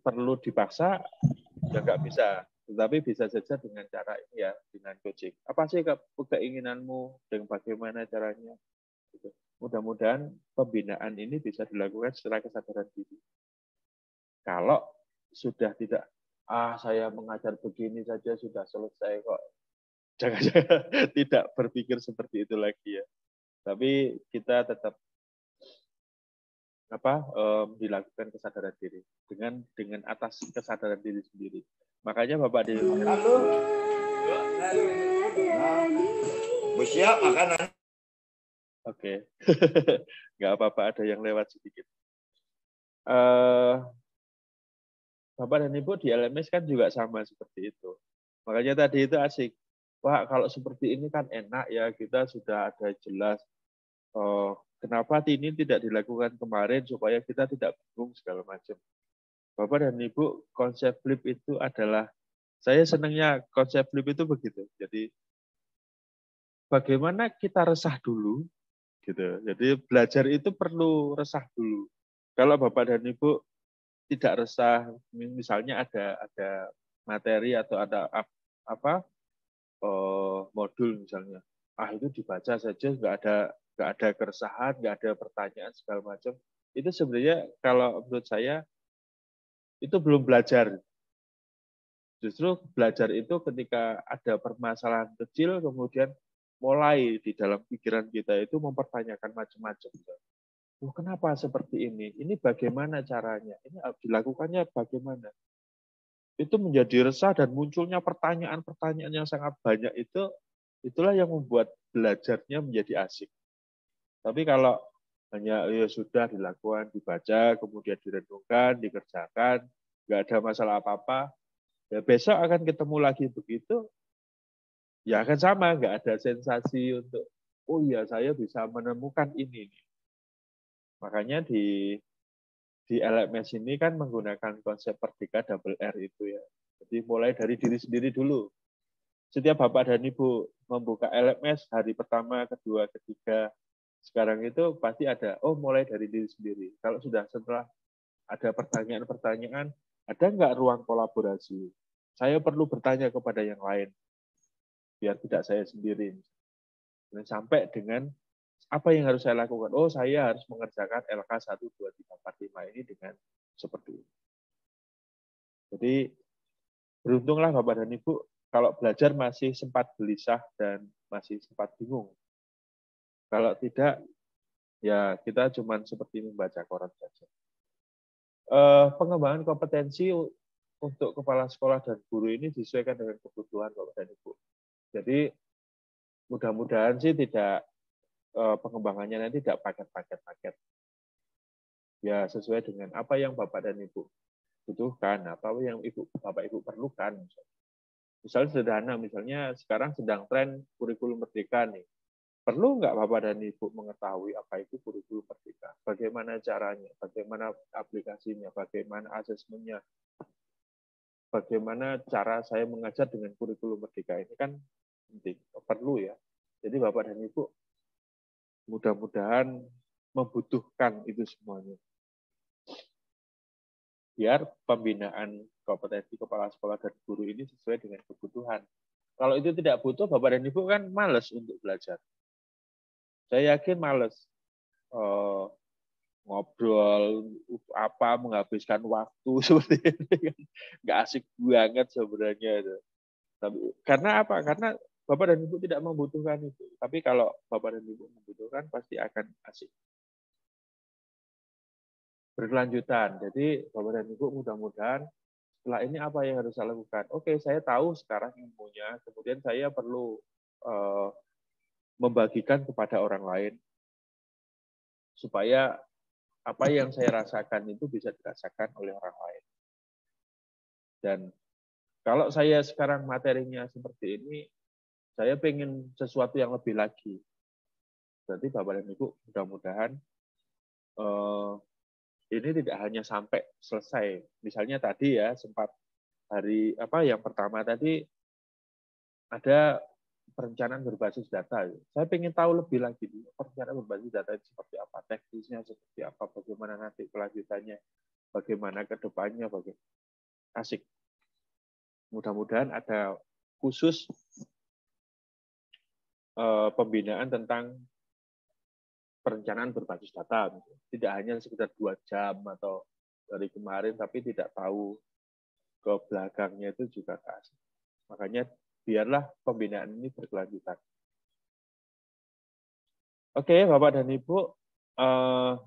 perlu dipaksa, ya nggak bisa. Tetapi bisa saja dengan cara ini ya, dengan coaching. Apa sih keinginanmu dan bagaimana caranya? Gitu. Mudah-mudahan pembinaan ini bisa dilakukan secara kesadaran diri. Kalau sudah tidak, saya mengajar begini saja sudah selesai kok. Jangan-jangan tidak berpikir seperti itu lagi ya. Tapi kita tetap dilakukan kesadaran diri dengan atas kesadaran diri sendiri. Makanya Bapak di siap makanan. Oke. Nggak apa-apa, ada yang lewat sedikit. Bapak dan Ibu di LMS kan juga sama seperti itu. Makanya tadi itu asik. Wah, kalau seperti ini kan enak ya, kita sudah ada jelas kenapa ini tidak dilakukan kemarin supaya kita tidak bingung segala macam. Bapak dan Ibu, konsep flip itu adalah, saya senangnya konsep flip itu begitu. Jadi bagaimana kita resah dulu, gitu. Jadi belajar itu perlu resah dulu. Kalau Bapak dan Ibu tidak resah, misalnya ada materi atau ada modul misalnya, itu dibaca saja, nggak ada keresahan, nggak ada pertanyaan segala macam. Itu sebenarnya kalau menurut saya itu belum belajar. Justru belajar itu ketika ada permasalahan kecil, kemudian mulai di dalam pikiran kita itu mempertanyakan macam-macam. Kenapa seperti ini? Ini bagaimana caranya? Ini dilakukannya bagaimana? Itu menjadi resah dan munculnya pertanyaan-pertanyaan yang sangat banyak itulah yang membuat belajarnya menjadi asik. Tapi kalau hanya sudah dilakukan, dibaca, kemudian direnungkan, dikerjakan, nggak ada masalah apa-apa, ya besok akan ketemu lagi begitu, ya akan sama, nggak ada sensasi untuk, saya bisa menemukan ini. Makanya di LMS ini kan menggunakan konsep Merdeka double R itu ya. Jadi mulai dari diri sendiri dulu. Setiap Bapak dan Ibu membuka LMS hari pertama, kedua, ketiga, sekarang itu pasti ada, mulai dari diri sendiri. Kalau sudah setelah ada pertanyaan-pertanyaan, ada nggak ruang kolaborasi? Saya perlu bertanya kepada yang lain, biar tidak saya sendiri. Dan sampai dengan apa yang harus saya lakukan? Saya harus mengerjakan LK 1, 2, 3, 4, 5 ini dengan seperti ini. Jadi beruntunglah Bapak dan Ibu kalau belajar masih sempat gelisah dan masih sempat bingung. Kalau tidak, ya kita cuma seperti membaca koran saja. Pengembangan kompetensi untuk kepala sekolah dan guru ini disesuaikan dengan kebutuhan Bapak dan Ibu. Jadi mudah-mudahan sih tidak pengembangannya nanti tidak paket-paket. Ya sesuai dengan apa yang Bapak dan Ibu butuhkan, apa yang Bapak Ibu perlukan. Misalnya sederhana, misalnya sekarang sedang tren kurikulum merdeka nih. Perlu nggak Bapak dan Ibu mengetahui apa itu kurikulum merdeka? Bagaimana caranya? Bagaimana aplikasinya? Bagaimana asesmennya? Bagaimana cara saya mengajar dengan kurikulum merdeka ini kan penting, perlu ya. Jadi Bapak dan Ibu mudah-mudahan membutuhkan itu semuanya. Biar pembinaan kompetensi kepala sekolah dan guru ini sesuai dengan kebutuhan. Kalau itu tidak butuh, Bapak dan Ibu kan malas untuk belajar. Saya yakin malas ngobrol apa, menghabiskan waktu seperti ini. Nggak asik banget sebenarnya itu. Tapi, karena apa? Karena Bapak dan Ibu tidak membutuhkan itu. Tapi kalau Bapak dan Ibu membutuhkan, pasti akan asik. Berkelanjutan. Jadi Bapak dan Ibu mudah-mudahan setelah ini apa yang harus saya lakukan? Oke, saya tahu sekarang ilmunya, kemudian saya perlu membagikan kepada orang lain supaya apa yang saya rasakan itu bisa dirasakan oleh orang lain. Dan kalau saya sekarang materinya seperti ini, saya pengen sesuatu yang lebih lagi. Berarti Bapak dan Ibu mudah-mudahan ini tidak hanya sampai selesai. Misalnya tadi ya sempat hari yang pertama tadi ada perencanaan berbasis data. Saya pengen tahu lebih lagi perencanaan berbasis data itu seperti apa, teknisnya seperti apa, bagaimana nanti kelanjutannya, bagaimana ke depannya, asik. Mudah-mudahan ada khusus pembinaan tentang perencanaan berbasis data. Tidak hanya sekitar 2 jam atau dari kemarin, tapi tidak tahu ke belakangnya itu juga asik. Makanya biarlah pembinaan ini berkelanjutan. Oke, Bapak dan Ibu,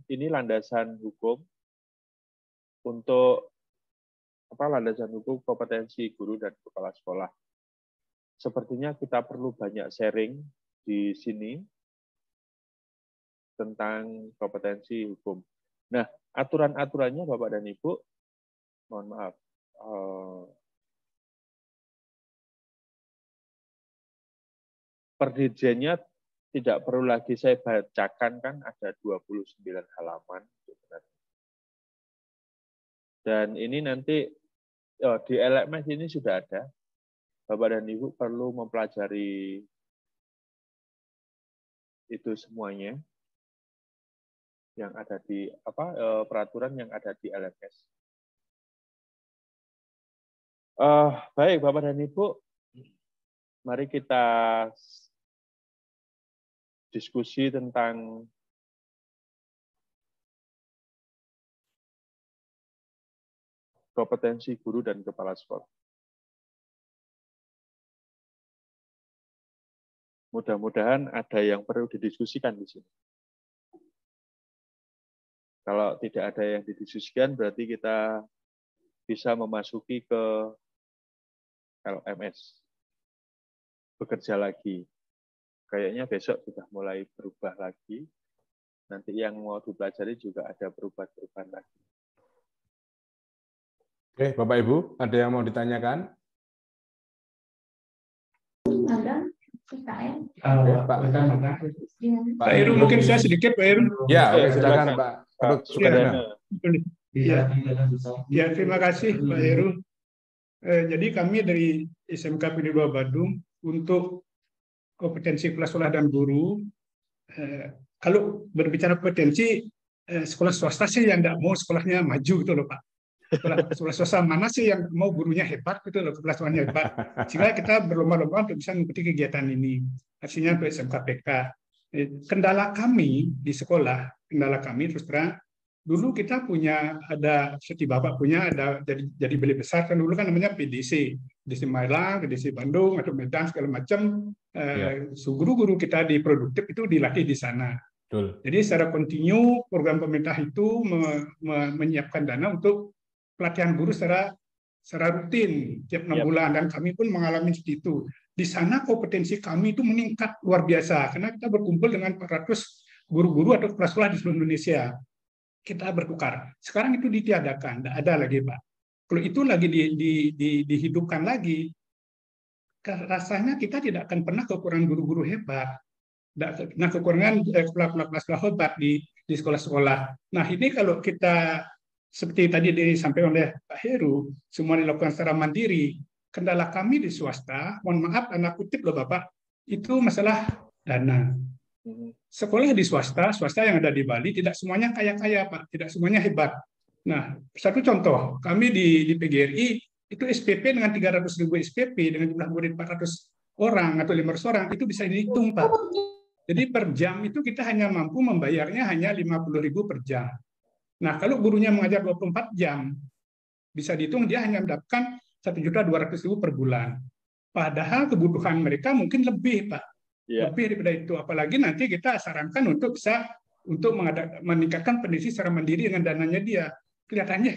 ini landasan hukum untuk landasan hukum kompetensi guru dan kepala sekolah. Sepertinya kita perlu banyak sharing di sini tentang kompetensi hukum. Nah, aturan-aturannya Bapak dan Ibu, mohon maaf, Perdirjennya tidak perlu lagi saya bacakan, kan ada 29 halaman. Dan ini nanti di LMS ini sudah ada. Bapak dan Ibu perlu mempelajari itu semuanya yang ada di peraturan yang ada di LMS. Baik Bapak dan Ibu, mari kita diskusi tentang kompetensi guru dan kepala sekolah. Mudah-mudahan ada yang perlu didiskusikan di sini. Kalau tidak ada yang didiskusikan, berarti kita bisa memasuki ke LMS. Bekerja lagi. Kayaknya besok sudah mulai berubah lagi. Nanti yang mau dipelajari juga ada perubahan-perubahan lagi. Oke, Bapak Ibu, ada yang mau ditanyakan? Ada. Pak Heru, mungkin saya sedikit, Pak Heru. Ya, oke, silakan Pak Sukadana. Ya, terima kasih Pak Heru. Jadi kami dari SMK Pidi 2 Badung untuk kompetensi kepala sekolah dan guru. Kalau berbicara kompetensi, sekolah swasta sih yang tidak mau sekolahnya maju gitu loh Pak. Sekolah swasta mana sih yang mau gurunya hebat gitu loh, kepala sekolahnya hebat. Sehingga kita berlomba-lomba untuk bisa mengikuti kegiatan ini. Artinya untuk SMKPK. Kendala kami di sekolah, terus terang, dulu kita punya ada seperti Bapak punya ada jadi beli besar kan dulu kan namanya PDC Malang, PDC Bandung atau Medan segala macam. Guru-guru kita di produktif itu dilatih di sana. Betul. Jadi secara kontinu program pemerintah itu menyiapkan dana untuk pelatihan guru secara secara rutin tiap 6 bulan, dan kami pun mengalami seperti itu. Di sana kompetensi kami itu meningkat luar biasa karena kita berkumpul dengan 400 guru-guru atau kepala sekolah di seluruh Indonesia. Kita bertukar. Sekarang itu ditiadakan, tidak ada lagi, Pak. Kalau itu lagi dihidupkan lagi, rasanya kita tidak akan pernah kekurangan guru-guru hebat. Nah, kekurangan kepala sekolah hebat di sekolah-sekolah. Nah, ini kalau kita seperti tadi disampaikan oleh Pak Heru, semua dilakukan secara mandiri. Kendala kami di swasta, mohon maaf, anak kutip loh Bapak, itu masalah dana. Sekolah di swasta yang ada di Bali tidak semuanya kaya-kaya Pak, tidak semuanya hebat. Nah, satu contoh, kami di PGRI itu SPP dengan 300.000 SPP dengan jumlah murid 400 orang atau 500 orang itu bisa dihitung Pak. Jadi per jam itu kita hanya mampu membayarnya hanya 50.000 per jam. Nah, kalau gurunya mengajar 24 jam, bisa dihitung dia hanya mendapatkan 1.200.000 per bulan. Padahal kebutuhan mereka mungkin lebih, Pak. Lebih daripada itu. Apalagi nanti kita sarankan untuk meningkatkan pendidikan secara mandiri dengan dananya dia. Kelihatannya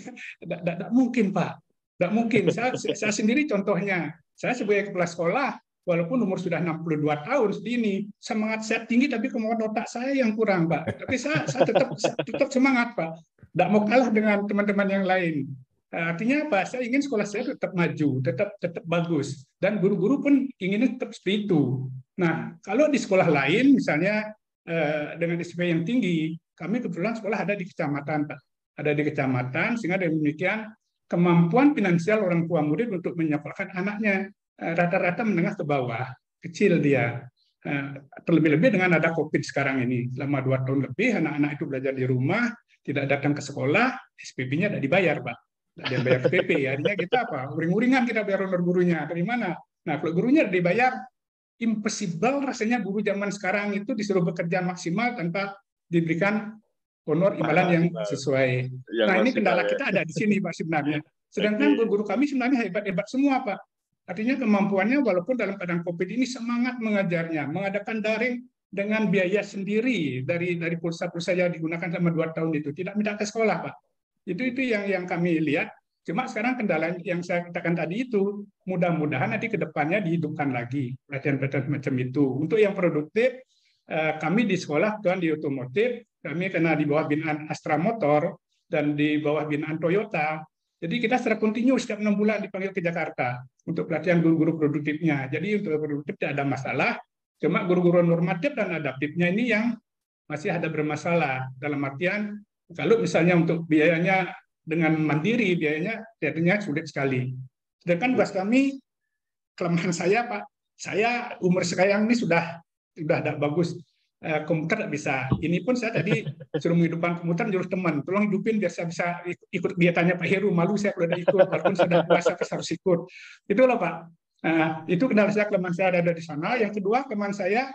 tidak mungkin, Pak. Tidak mungkin. Saya sendiri contohnya. Saya sebagai kepala sekolah, walaupun umur sudah 62 tahun segini, semangat saya tinggi, tapi kemampuan otak saya yang kurang, Pak. Tapi saya tetap semangat, Pak. Tidak mau kalah dengan teman-teman yang lain. Artinya apa? Saya ingin sekolah saya tetap maju, tetap bagus, dan guru-guru pun inginnya tetap seperti itu. Nah, kalau di sekolah lain, misalnya dengan SPP yang tinggi, kami kebetulan sekolah ada di kecamatan, Pak. Ada di kecamatan, sehingga dengan demikian kemampuan finansial orang tua murid untuk menyekolahkan anaknya rata-rata menengah ke bawah, kecil dia. Terlebih-lebih dengan ada COVID sekarang ini, selama 2 tahun lebih anak-anak itu belajar di rumah, tidak datang ke sekolah, SPP-nya tidak dibayar, Pak. Ada yang bayar SPP, artinya kita apa? Uring-uringan kita bayar honor gurunya. Dari mana? Nah, kalau gurunya dibayar, impossible rasanya guru zaman sekarang itu disuruh bekerja maksimal tanpa diberikan honor imbalan yang sesuai. Nah, ini kendala kita ada di sini, Pak, sebenarnya. Sedangkan guru-guru kami sebenarnya hebat-hebat semua, Pak. Artinya kemampuannya walaupun dalam keadaan COVID ini semangat mengajarnya, mengadakan daring dengan biaya sendiri dari pulsa-pulsa yang digunakan selama 2 tahun itu, tidak minta ke sekolah, Pak. Itu yang kami lihat. Cuma sekarang kendala yang saya katakan tadi itu, mudah-mudahan nanti ke depannya dihidupkan lagi pelatihan-pelatihan macam itu. Untuk yang produktif, kami di sekolah, tuan di otomotif, kami kena di bawah binaan Astra Motor dan di bawah binaan Toyota. Jadi kita secara kontinu setiap 6 bulan dipanggil ke Jakarta untuk pelatihan guru-guru produktifnya. Jadi untuk produktif tidak ada masalah, cuma guru-guru normatif dan adaptifnya ini yang masih ada bermasalah. Dalam artian, kalau misalnya untuk biayanya dengan mandiri, biayanya jadinya sulit sekali. Sedangkan tugas kami, kelemahan saya, Pak, saya umur sekarang ini sudah tidak bagus. Komputer tidak bisa. Ini pun saya tadi suruh menghidupkan komputer, nyuruh teman, tolong hidupin biar saya bisa ikut kegiatannya Pak Heru. Malu saya kalau tidak ikut, walaupun sudah puasa saya harus ikut. Itu loh Pak. Itu kendala saya, kelemahan saya ada di sana. Yang kedua, kelemahan saya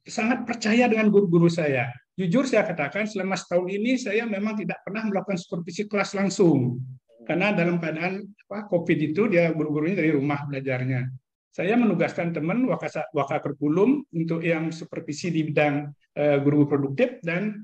sangat percaya dengan guru-guru saya. Jujur saya katakan, selama setahun ini saya memang tidak pernah melakukan supervisi kelas langsung. Karena dalam keadaan COVID itu, dia guru-gurunya dari rumah belajarnya. Saya menugaskan teman Wakakurkulum untuk yang supervisi di bidang guru produktif dan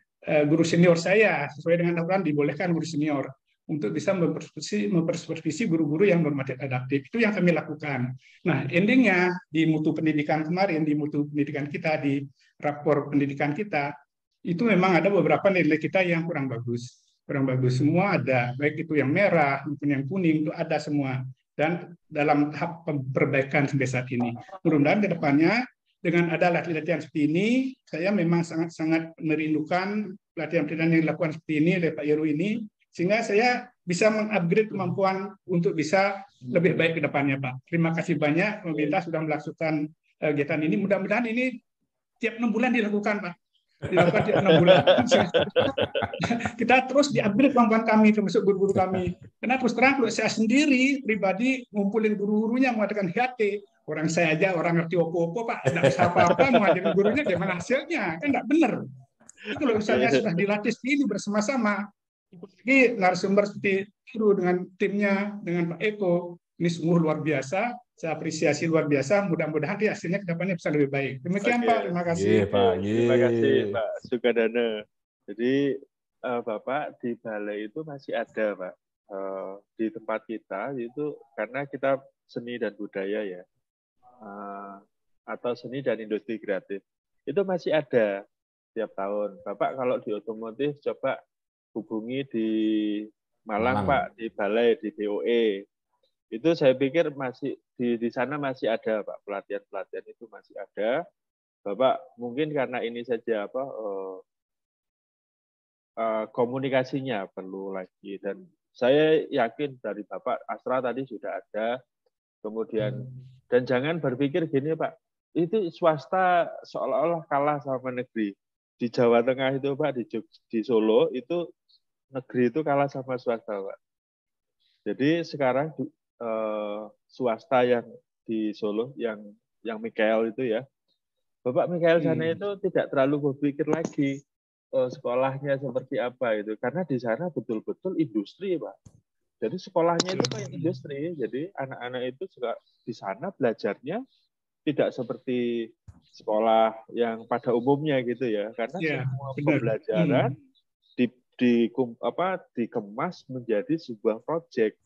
guru senior saya, sesuai dengan aturan dibolehkan guru senior untuk bisa mempersupervisi guru-guru yang normatif adaptif. Itu yang kami lakukan. Nah, endingnya di mutu pendidikan kemarin, di mutu pendidikan kita, di rapor pendidikan kita, itu memang ada beberapa nilai kita yang kurang bagus. Kurang bagus semua ada, baik itu yang merah maupun yang kuning, itu ada semua. Dan dalam tahap perbaikan sampai saat ini. Mudah-mudahan ke depannya dengan ada latihan-latihan seperti ini, saya memang sangat merindukan pelatihan-pelatihan yang dilakukan seperti ini oleh Pak Heru ini, sehingga saya bisa mengupgrade kemampuan untuk bisa lebih baik ke depannya, Pak. Terima kasih banyak pemerintah sudah melakukan kegiatan ini. Mudah-mudahan ini tiap 6 bulan dilakukan, Pak. Dilakukan tiap 6 bulan. Kita terus di-upgrade kemampuan kami, termasuk guru-guru kami. Karena terus terang, kalau saya sendiri, pribadi, ngumpulin guru-gurunya, mengadakan HT, orang saya aja, orang ngerti opo-opo, Pak, tidak bisa apa-apa, mengajarin gurunya, gimana hasilnya? Kan tidak benar. Jadi kalau misalnya sudah dilatih ini bersama-sama, lagi narasumber seperti itu dengan timnya, dengan Pak Eko, ini sungguh luar biasa. Saya apresiasi luar biasa. Mudah-mudahan hasilnya ke depannya bisa lebih baik. Demikian Pak, terima kasih. Terima kasih Pak Sugadana. Jadi Bapak di balai itu masih ada Pak. di tempat kita itu karena kita seni dan budaya ya, atau seni dan industri kreatif itu masih ada tiap tahun. Bapak kalau di otomotif coba hubungi di Malang, Pak, di Balai, di BOE. Itu saya pikir masih di sana masih ada, Pak, pelatihan-pelatihan itu masih ada. Bapak mungkin karena ini saja komunikasinya perlu lagi, dan saya yakin dari Bapak Astra tadi sudah ada. Kemudian dan jangan berpikir gini, Pak, itu swasta seolah-olah kalah sama negeri. Di Jawa Tengah itu, Pak, di Solo itu negeri itu kalah sama swasta, Pak. Jadi sekarang swasta yang di Solo yang Mikael itu ya, Bapak Mikael sana itu tidak terlalu berpikir lagi sekolahnya seperti apa itu, karena di sana betul-betul industri, Pak. Jadi sekolahnya itu kayak industri. Jadi anak-anak itu juga di sana belajarnya tidak seperti sekolah yang pada umumnya gitu ya, karena semua pembelajaran dikemas menjadi sebuah proyek.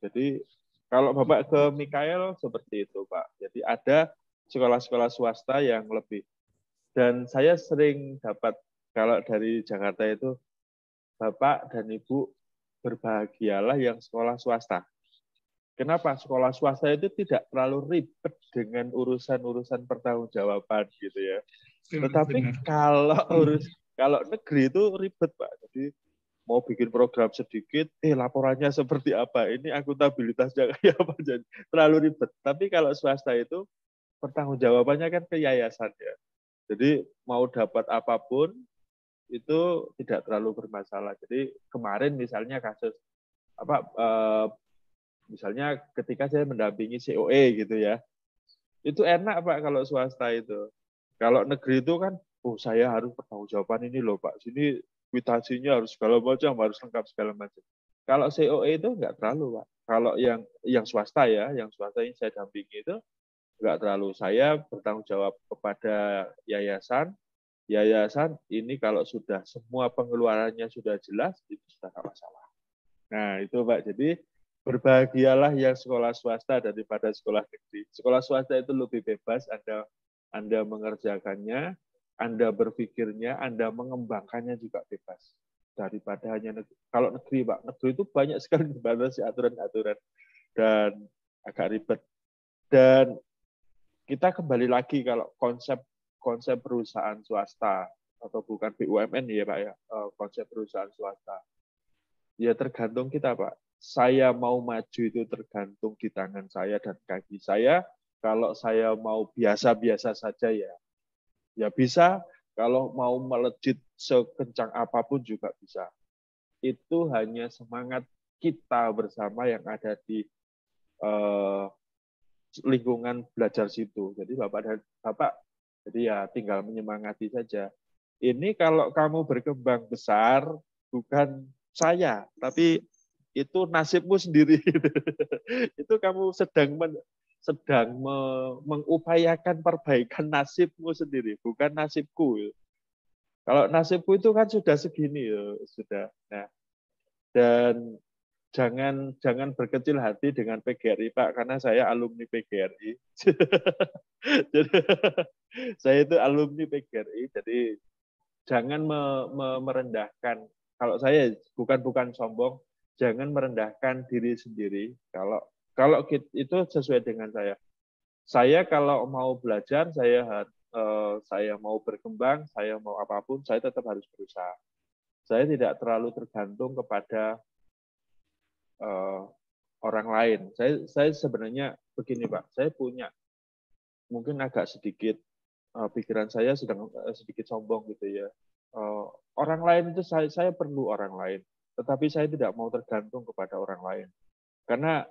Jadi kalau Bapak ke Mikael seperti itu, Pak. Jadi ada sekolah-sekolah swasta yang lebih. Dan saya sering dapat kalau dari Jakarta itu, Bapak dan Ibu berbahagialah yang sekolah swasta. Kenapa? Sekolah swasta itu tidak terlalu ribet dengan urusan-urusan pertanggungjawaban gitu ya. Tetapi kalau negeri itu ribet, Pak. Jadi mau bikin program sedikit, laporannya seperti apa? Ini akuntabilitasnya kayak apa? Jadi terlalu ribet. Tapi kalau swasta itu pertanggungjawabannya kan ke yayasan ya. Jadi mau dapat apapun itu tidak terlalu bermasalah. Jadi kemarin misalnya kasus misalnya ketika saya mendampingi COE gitu ya, itu enak, Pak, kalau swasta itu. Kalau negeri itu kan, saya harus pertanggungjawaban ini loh, Pak. Sini kwitansinya harus segala macam, harus lengkap segala macam. Kalau COE itu enggak terlalu, Pak. Kalau yang swasta ya, yang swasta yang saya dampingi itu enggak terlalu. Saya bertanggung jawab kepada yayasan. Yayasan ini kalau sudah semua pengeluarannya sudah jelas, itu sudah tidak masalah. Nah, itu, Pak. Jadi berbahagialah yang sekolah swasta daripada sekolah negeri. Sekolah swasta itu lebih bebas, Anda mengerjakannya, Anda berpikirnya, Anda mengembangkannya juga bebas. Daripada hanya negeri. Kalau negeri, Pak, negeri itu banyak sekali dibatasi aturan-aturan dan agak ribet. Dan kita kembali lagi kalau konsep perusahaan swasta atau bukan BUMN ya, Pak ya, konsep perusahaan swasta. Ya tergantung kita, Pak. Saya mau maju itu tergantung di tangan saya dan kaki saya. Kalau saya mau biasa-biasa saja ya bisa. Kalau mau melejit sekencang apapun juga bisa. Itu hanya semangat kita bersama yang ada di lingkungan belajar situ. Jadi Bapak jadi ya tinggal menyemangati saja. Ini kalau kamu berkembang besar bukan saya, tapi itu nasibmu sendiri. Itu kamu sedang mengupayakan perbaikan nasibmu sendiri, bukan nasibku. Kalau nasibku itu kan sudah segini, sudah. Nah, dan jangan berkecil hati dengan PGRI, Pak, karena saya alumni PGRI. Jadi, saya itu alumni PGRI, jadi jangan merendahkan. Kalau saya bukan sombong, jangan merendahkan diri sendiri. Kalau itu sesuai dengan saya. Saya kalau mau belajar, saya mau berkembang, saya mau apapun, saya tetap harus berusaha. Saya tidak terlalu tergantung kepada orang lain. Saya sebenarnya begini, Pak. Saya punya mungkin agak sedikit pikiran saya sedang sedikit sombong gitu ya. Orang lain itu saya perlu orang lain, tetapi saya tidak mau tergantung kepada orang lain. Karena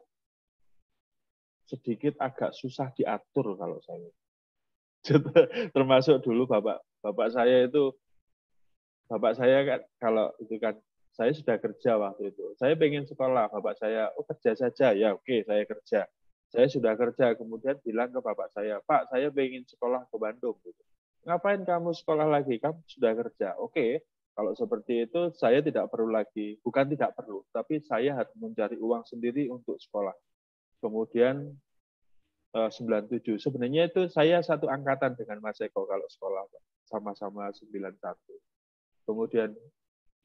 sedikit agak susah diatur kalau saya. Termasuk dulu bapak saya kan kalau itu kan saya sudah kerja waktu itu. Saya pengen sekolah, bapak saya, kerja saja. Ya oke, saya kerja. Saya sudah kerja, kemudian bilang ke bapak saya, Pak, saya pengen sekolah ke Bandung. Gitu. Ngapain kamu sekolah lagi? Kamu sudah kerja. Oke, Kalau seperti itu, saya tidak perlu lagi, bukan tidak perlu, tapi saya harus mencari uang sendiri untuk sekolah. Kemudian 97. Sebenarnya itu saya satu angkatan dengan Mas Eko kalau sekolah, sama-sama 91. Kemudian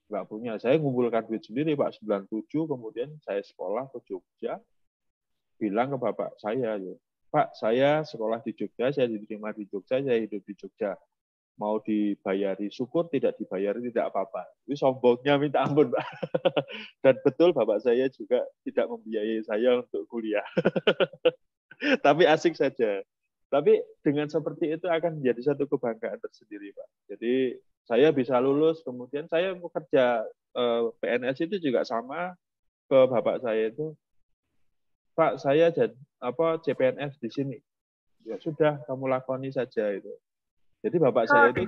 nggak punya, saya ngumpulkan duit sendiri Pak, 97, kemudian saya sekolah ke Jogja, bilang ke bapak saya, Pak, saya sekolah di Jogja, saya diterima di Jogja, saya hidup di Jogja. Mau dibayari syukur, tidak dibayari tidak apa-apa. Itu sombongnya minta ampun, Pak. Dan betul Bapak saya juga tidak membiayai saya untuk kuliah. Tapi asik saja. Tapi dengan seperti itu akan menjadi satu kebanggaan tersendiri, Pak. Jadi saya bisa lulus, kemudian saya bekerja PNS itu juga sama ke bapak saya itu, Pak, saya jadi CPNS di sini. Ya sudah, kamu lakoni saja itu. Jadi bapak saya itu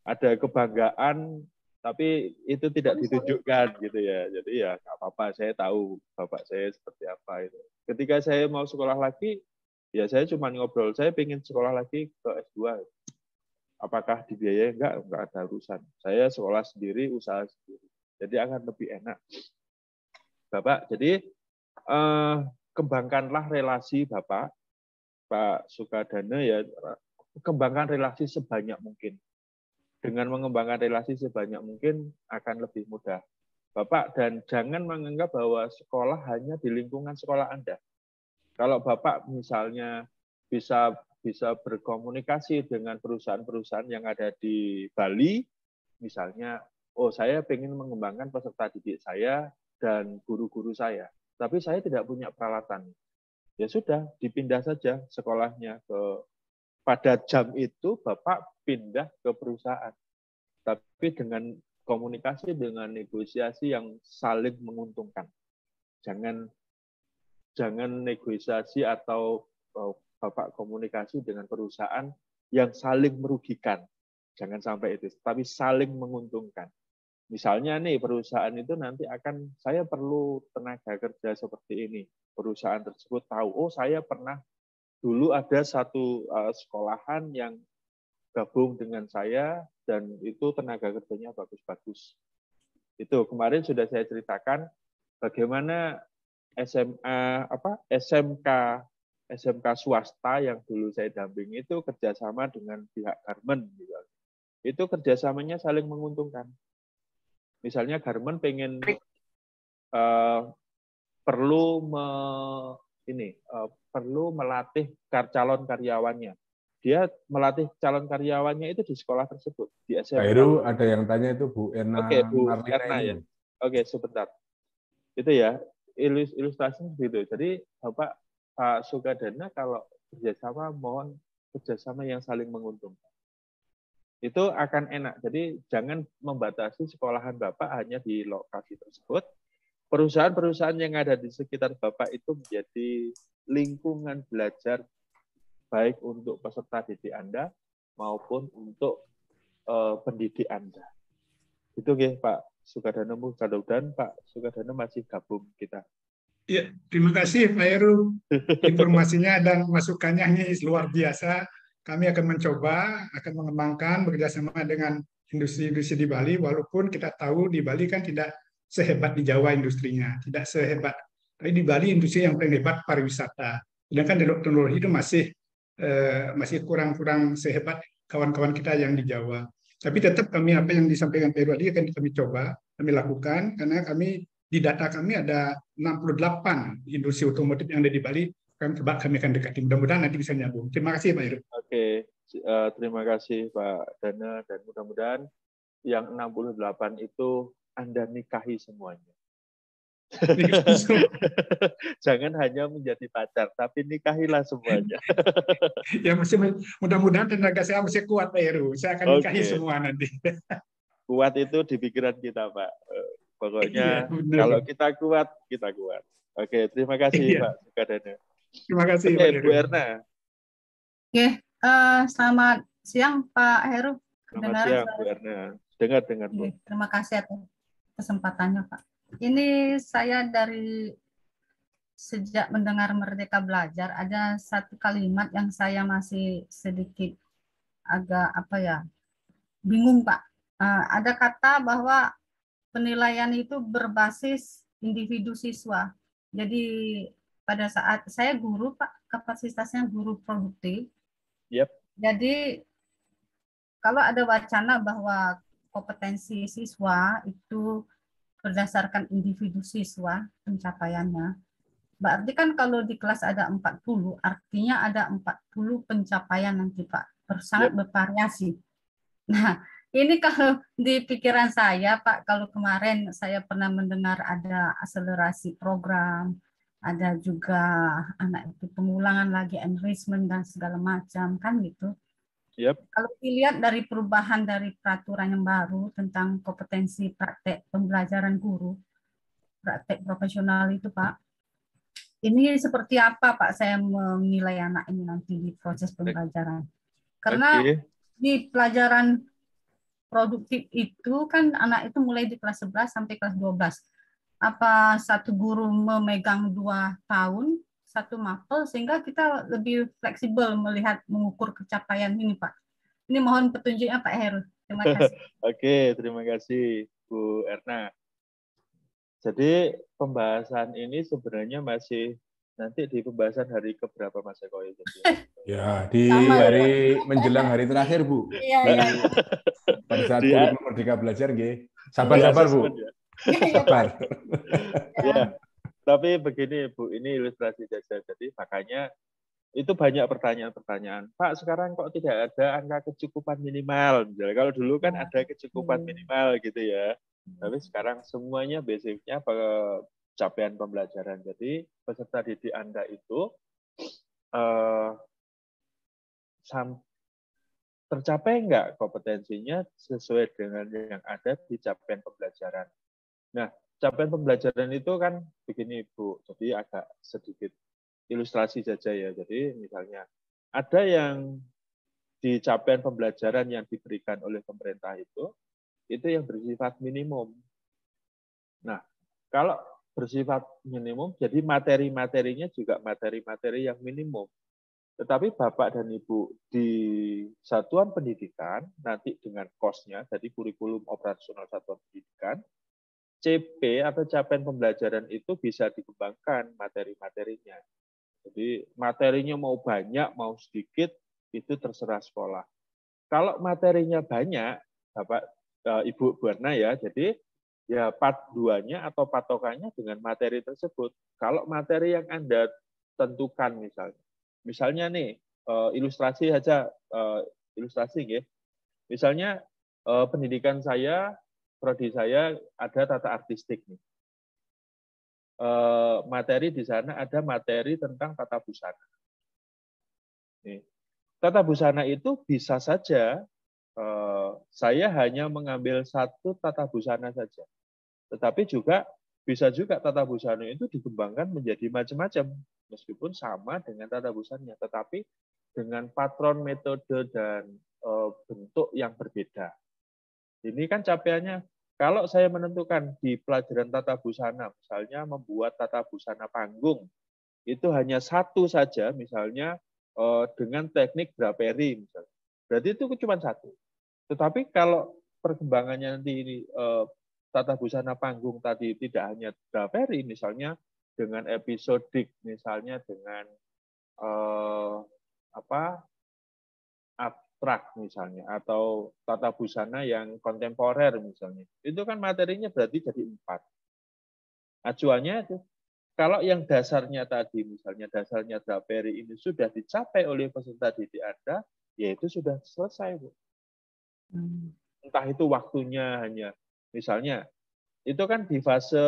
ada kebanggaan, tapi itu tidak ditunjukkan gitu ya. Jadi ya nggak apa-apa, saya tahu bapak saya seperti apa itu. Ketika saya mau sekolah lagi, ya saya cuma ngobrol, saya ingin sekolah lagi ke S2. Apakah dibiayai? Enggak ada urusan. Saya sekolah sendiri, usaha sendiri. Jadi akan lebih enak. Bapak, jadi kembangkanlah relasi Bapak, Pak Sukadana ya, kembangkan relasi sebanyak mungkin. Dengan mengembangkan relasi sebanyak mungkin akan lebih mudah. Bapak, dan jangan menganggap bahwa sekolah hanya di lingkungan sekolah Anda. Kalau Bapak misalnya bisa berkomunikasi dengan perusahaan-perusahaan yang ada di Bali, misalnya, oh saya ingin mengembangkan peserta didik saya dan guru-guru saya, tapi saya tidak punya peralatan. Ya sudah, dipindah saja sekolahnya pada jam itu Bapak pindah ke perusahaan. Tapi dengan komunikasi, dengan negosiasi yang saling menguntungkan. Jangan negosiasi atau Bapak komunikasi dengan perusahaan yang saling merugikan. Jangan sampai itu, tapi saling menguntungkan. Misalnya nih perusahaan itu nanti saya perlu tenaga kerja seperti ini. Perusahaan tersebut tahu, oh saya pernah dulu ada satu sekolahan yang gabung dengan saya dan itu tenaga kerjanya bagus-bagus. Itu kemarin sudah saya ceritakan bagaimana SMK swasta yang dulu saya dampingi itu kerjasama dengan pihak garmen. Itu kerjasamanya saling menguntungkan. Misalnya garmen pengen perlu melatih calon karyawannya. Dia melatih calon karyawannya itu di sekolah tersebut, di SMK. Pak Heru, ada yang tanya itu Bu Erna. Oke, Bu Erna ya. Oke, sebentar. Itu ya, ilustrasinya begitu. Jadi Bapak Pak Sukadana kalau kerjasama, mohon kerjasama yang saling menguntungkan. Itu akan enak. Jadi jangan membatasi sekolahan Bapak hanya di lokasi tersebut. Perusahaan-perusahaan yang ada di sekitar Bapak itu menjadi lingkungan belajar baik untuk peserta didik Anda maupun untuk pendidik Anda. Itu ya Pak Sukadana, mudah-mudahan Pak Sukadana masih gabung kita. Ya, terima kasih Pak Heru. Informasinya dan masukannya ini luar biasa. Kami akan mencoba, akan mengembangkan bekerjasama dengan industri-industri di Bali, walaupun kita tahu di Bali kan tidak sehebat di Jawa industrinya, tidak sehebat. Tapi di Bali industri yang paling hebat pariwisata. Sedangkan teknologi itu masih kurang sehebat kawan-kawan kita yang di Jawa. Tapi tetap kami apa yang disampaikan Pak Heru tadi akan kami coba, kami lakukan, karena di data kami ada 68 industri otomotif yang ada di Bali. Kami akan dekati. Mudah-mudahan nanti bisa nyambung. Terima kasih Pak Heru. Oke, terima kasih Pak Dana, dan mudah-mudahan yang 68 itu Anda nikahi semuanya. Jangan hanya menjadi pacar, tapi nikahilah semuanya. Ya, mudah-mudahan tenaga saya masih kuat Pak Heru. Saya akan nikahi semua nanti. Kuat itu di pikiran kita Pak. Pokoknya iya, kalau kita kuat, kita kuat. Oke, terima kasih Pak Sukadana. Terima kasih Pak Bu Erna. Oke, selamat siang Pak Heru. Selamat siang Bu Erna. Dengar Bu. Terima kasih atas kesempatannya Pak. Ini saya sejak mendengar Merdeka Belajar ada satu kalimat yang saya masih sedikit agak bingung Pak. ada kata bahwa penilaian itu berbasis individu siswa. Jadi pada saat saya guru, Pak, kapasitasnya guru produktif. Yep. Jadi kalau ada wacana bahwa kompetensi siswa itu berdasarkan individu siswa pencapaiannya, berarti kan kalau di kelas ada 40, artinya ada 40 pencapaian nanti, Pak. Sangat bervariasi. Nah, ini kalau di pikiran saya, Pak, kalau kemarin saya pernah mendengar ada akselerasi program, ada juga anak itu pengulangan lagi, enrichment dan segala macam, kan gitu. Kalau dilihat dari perubahan dari peraturan yang baru tentang kompetensi praktek pembelajaran guru, praktek profesional itu, Pak, ini seperti apa, Pak, saya menilai anak ini nanti di proses pembelajaran? Karena di pelajaran produktif itu kan anak itu mulai di kelas 11 sampai kelas 12. Apa satu guru memegang 2 tahun, satu mapel, sehingga kita lebih fleksibel melihat, mengukur capaian ini, Pak. Ini mohon petunjuknya, Pak Heru. Terima kasih. Oke, terima kasih, Bu Erna. Jadi pembahasan ini sebenarnya masih nanti di pembahasan hari keberapa, Mas Eko? Ya, di hari menjelang hari terakhir, Bu. Iya. Pada saat kurikulum Merdeka Belajar, nggih. Sabar, Bu. Sabar. Ya, tapi begini, Bu, ini ilustrasi saja. Jadi makanya itu banyak pertanyaan-pertanyaan. Pak, sekarang kok tidak ada angka kecukupan minimal? Misalnya, kalau dulu kan ada kecukupan minimal gitu ya. Tapi sekarang semuanya basicnya capaian pembelajaran. Jadi peserta didik Anda itu tercapai enggak kompetensinya sesuai dengan yang ada di capaian pembelajaran. Nah, capaian pembelajaran itu kan begini, Bu. Jadi agak sedikit ilustrasi saja ya. Jadi misalnya ada yang di capaian pembelajaran yang diberikan oleh pemerintah itu yang bersifat minimum. Nah, kalau bersifat minimum, jadi materi-materinya juga materi-materi yang minimum. Tetapi Bapak dan Ibu di satuan pendidikan, nanti dengan kosnya, jadi kurikulum operasional satuan pendidikan, CP atau capaian pembelajaran itu bisa dikembangkan materi-materinya. Jadi materinya mau banyak, mau sedikit, itu terserah sekolah. Kalau materinya banyak, Bapak, Ibu Bu Erna ya, jadi ya paduannya atau patokannya dengan materi tersebut. Kalau materi yang Anda tentukan misalnya nih, ilustrasi saja, ilustrasi ya. Misalnya pendidikan saya, prodi saya ada tata artistik nih. Materi di sana ada materi tentang tata busana. Nih. Tata busana itu bisa saja saya hanya mengambil satu tata busana saja. Tetapi juga bisa juga tata busana itu dikembangkan menjadi macam-macam, meskipun sama dengan tata busana, tetapi dengan patron, metode, dan bentuk yang berbeda. Ini kan capaiannya. Kalau saya menentukan di pelajaran tata busana, misalnya membuat tata busana panggung, itu hanya satu saja, misalnya dengan teknik draperi, misalnya. Berarti itu cuma satu. Tetapi kalau perkembangannya nanti ini tata busana panggung tadi tidak hanya draperi, misalnya dengan episodik, misalnya dengan abstrak misalnya, atau tata busana yang kontemporer misalnya. Itu kan materinya berarti jadi 4. Acuannya itu, kalau yang dasarnya tadi, misalnya dasarnya draperi ini sudah dicapai oleh peserta didik Anda, ya itu sudah selesai, Bu. Entah itu waktunya hanya, misalnya, itu kan di fase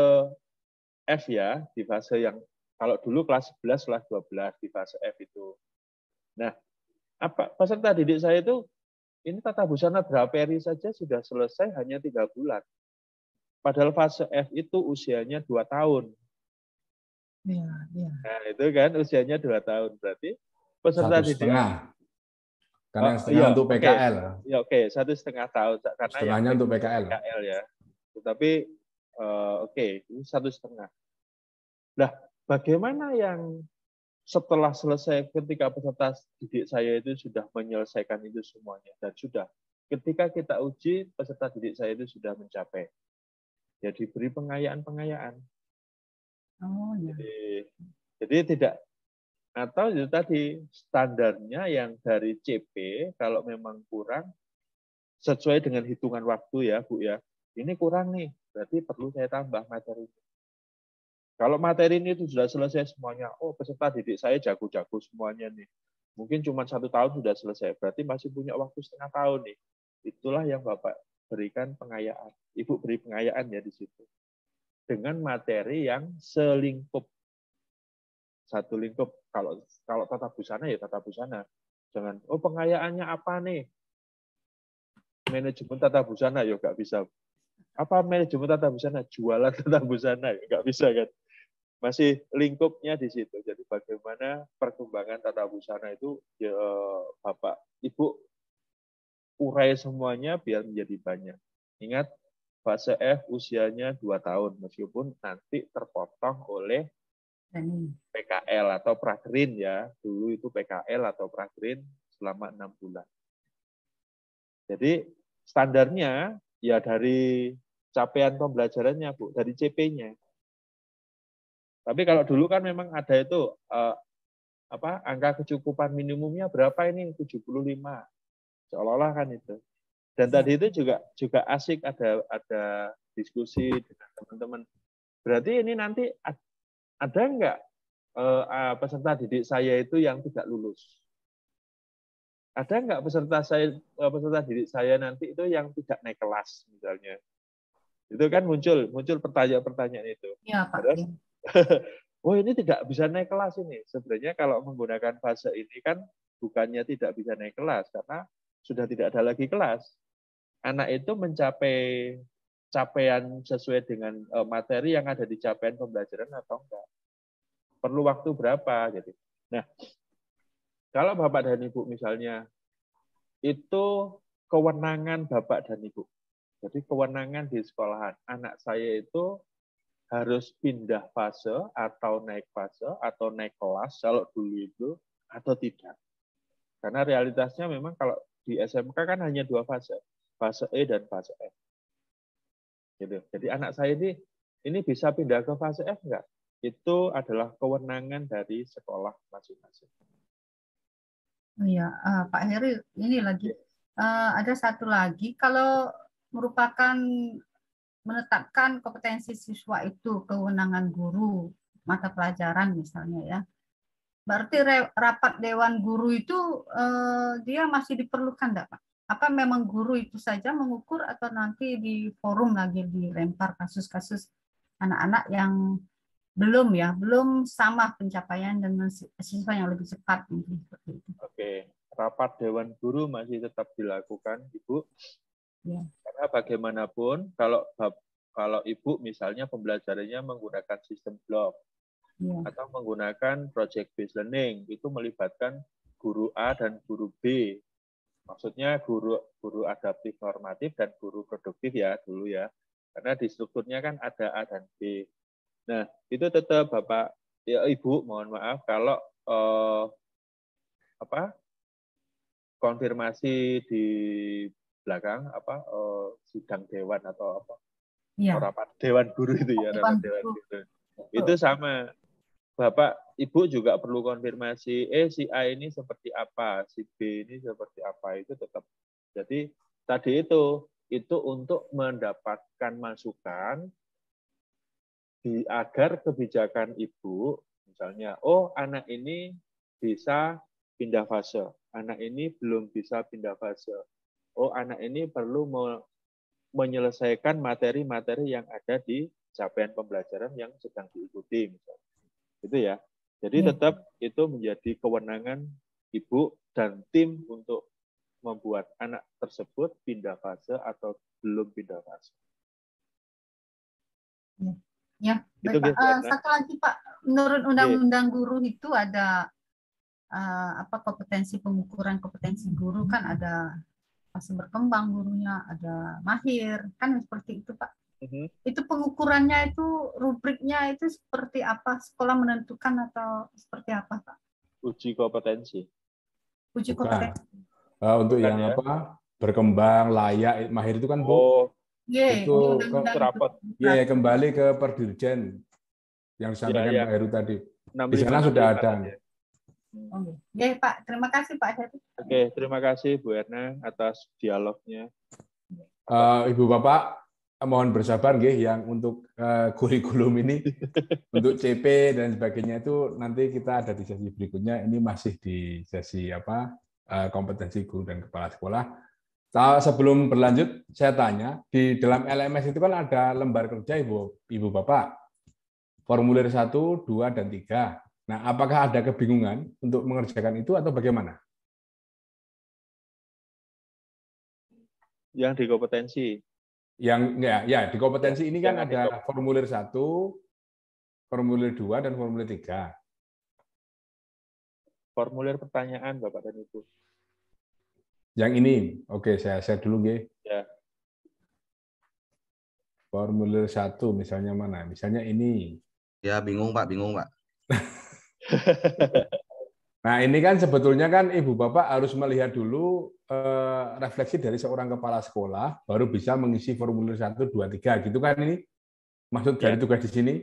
F ya, di fase yang, kalau dulu kelas 11, kelas 12, di fase F itu. Nah, peserta didik saya itu, ini tata busana draperi saja sudah selesai hanya 3 bulan. Padahal fase F itu usianya 2 tahun. Ya. Nah, itu kan usianya 2 tahun. Berarti peserta didik. 1,5. Karena yang setengah untuk PKL. Ya, oke, 1,5 tahun. Karena setengahnya yang untuk PKL ya. Tetapi, ini 1,5. Nah, bagaimana yang setelah selesai ketika peserta didik saya itu sudah menyelesaikan itu semuanya dan sudah ketika kita uji, peserta didik saya itu sudah mencapai. Ya diberi pengayaan-pengayaan. Oh, ya. Jadi tidak, atau itu tadi standarnya yang dari CP kalau memang kurang sesuai dengan hitungan waktu ya Bu ya. Ini kurang nih, berarti perlu saya tambah materi. Kalau materi ini itu sudah selesai semuanya, oh peserta didik saya jago-jago semuanya nih. Mungkin cuma 1 tahun sudah selesai, berarti masih punya waktu setengah tahun nih. Itulah yang Bapak berikan pengayaan. Ibu beri pengayaan ya di situ. Dengan materi yang selingkup. Satu lingkup. Kalau tata busana ya tata busana. Jangan, oh pengayaannya apa nih? Manajemen tata busana ya nggak bisa. Apa manajemen tata busana? Jualan tata busana ya nggak bisa kan? Masih lingkupnya di situ. Jadi bagaimana perkembangan tata busana itu ya, Bapak Ibu urai semuanya biar menjadi banyak. Ingat fase F usianya 2 tahun meskipun nanti terpotong oleh PKL atau prakerin ya. Dulu itu PKL atau prakerin selama 6 bulan. Jadi standarnya ya dari capaian pembelajarannya Bu, dari CP-nya. Tapi kalau dulu kan memang ada itu angka kecukupan minimumnya berapa ini 75. Seolah-olah kan itu. Dan tadi itu juga asik ada diskusi dengan teman-teman. Berarti ini nanti ada enggak peserta didik saya itu yang tidak lulus? Ada enggak peserta didik saya nanti itu yang tidak naik kelas misalnya? Itu kan muncul pertanyaan-pertanyaan itu. Ya, Pak. Terus, oh ini tidak bisa naik kelas ini. Sebenarnya kalau menggunakan fase ini kan bukannya tidak bisa naik kelas karena sudah tidak ada lagi kelas. Anak itu mencapai capaian sesuai dengan materi yang ada di capaian pembelajaran atau enggak. Perlu waktu berapa gitu. Nah, kalau Bapak dan Ibu misalnya itu kewenangan Bapak dan Ibu. Jadi kewenangan di sekolahan. Anak saya itu harus pindah fase atau naik fase atau naik kelas kalau dulu itu atau tidak. Karena realitasnya memang kalau di SMK kan hanya 2 fase. Fase E dan fase F. Gitu. Jadi anak saya ini bisa pindah ke fase F enggak? Itu adalah kewenangan dari sekolah masing-masing. Iya, Pak Heri, ini lagi ada satu lagi, kalau merupakan menetapkan kompetensi siswa itu kewenangan guru mata pelajaran misalnya ya, berarti rapat dewan guru itu dia masih diperlukan enggak, Pak? Apa memang guru itu saja mengukur atau nanti di forum lagi dilempar kasus-kasus anak-anak yang belum sama pencapaian dengan siswa yang lebih cepat mungkin seperti itu. Oke, rapat dewan guru masih tetap dilakukan, Ibu. Ya. Karena bagaimanapun kalau Ibu misalnya pembelajarannya menggunakan sistem blok ya, atau menggunakan project based learning, itu melibatkan guru A dan guru B. Maksudnya guru adaptif normatif dan guru produktif ya dulu ya. Karena di strukturnya kan ada A dan B. Nah, itu tetap Bapak ya Ibu mohon maaf kalau konfirmasi di belakang sidang dewan atau ya, rapat dewan guru itu ya rapat dewan guru. Itu sama Bapak Ibu juga perlu konfirmasi si A ini seperti apa, si B ini seperti apa, itu tetap. Jadi tadi itu untuk mendapatkan masukan agar kebijakan Ibu misalnya anak ini bisa pindah fase, anak ini belum bisa pindah fase. Anak ini perlu menyelesaikan materi-materi yang ada di capaian pembelajaran yang sedang diikuti misalnya. Itu ya. Jadi tetap itu menjadi kewenangan Ibu dan tim untuk membuat anak tersebut pindah fase atau belum pindah fase. Ya, baik, Pak. Satu lagi Pak, menurut Undang-Undang Guru itu ada kompetensi pengukuran kompetensi guru kan ada masih berkembang gurunya, ada mahir, kan seperti itu Pak. Itu pengukurannya itu rubriknya itu seperti apa? Sekolah menentukan atau seperti apa Pak? Uji kompetensi. Uji kompetensi. Untuk yang ya, apa? berkembang, layak, mahir itu kan, Bu? Oh, itu rapot. Ya, kembali ke Perdirjen yang disampaikan Pak Heru tadi. Di sana sudah ada. Ya, Pak. Terima kasih, Pak Heru. Oke, terima kasih Bu Erna atas dialognya. Ibu Bapak, mohon bersabar nggih yang untuk kurikulum ini, untuk CP dan sebagainya itu nanti kita ada di sesi berikutnya. Ini masih di sesi kompetensi guru dan kepala sekolah. Sebelum berlanjut, saya tanya, di dalam LMS itu kan ada lembar kerja Ibu Bapak, formulir 1, 2, dan 3. Nah, apakah ada kebingungan untuk mengerjakan itu atau bagaimana? Yang di kompetensi. Ya, di kompetensi ini kan ada formulir 1, formulir 2, dan formulir 3. Formulir pertanyaan, Bapak dan Ibu. Yang ini, oke, saya share dulu, nggih. Ya. Formulir 1, misalnya mana? Misalnya ini. Ya, bingung, Pak. Nah, ini kan sebetulnya kan Ibu Bapak harus melihat dulu refleksi dari seorang kepala sekolah, baru bisa mengisi formulir 1, 2, 3. Gitu kan ini? Maksud dari tugas di sini?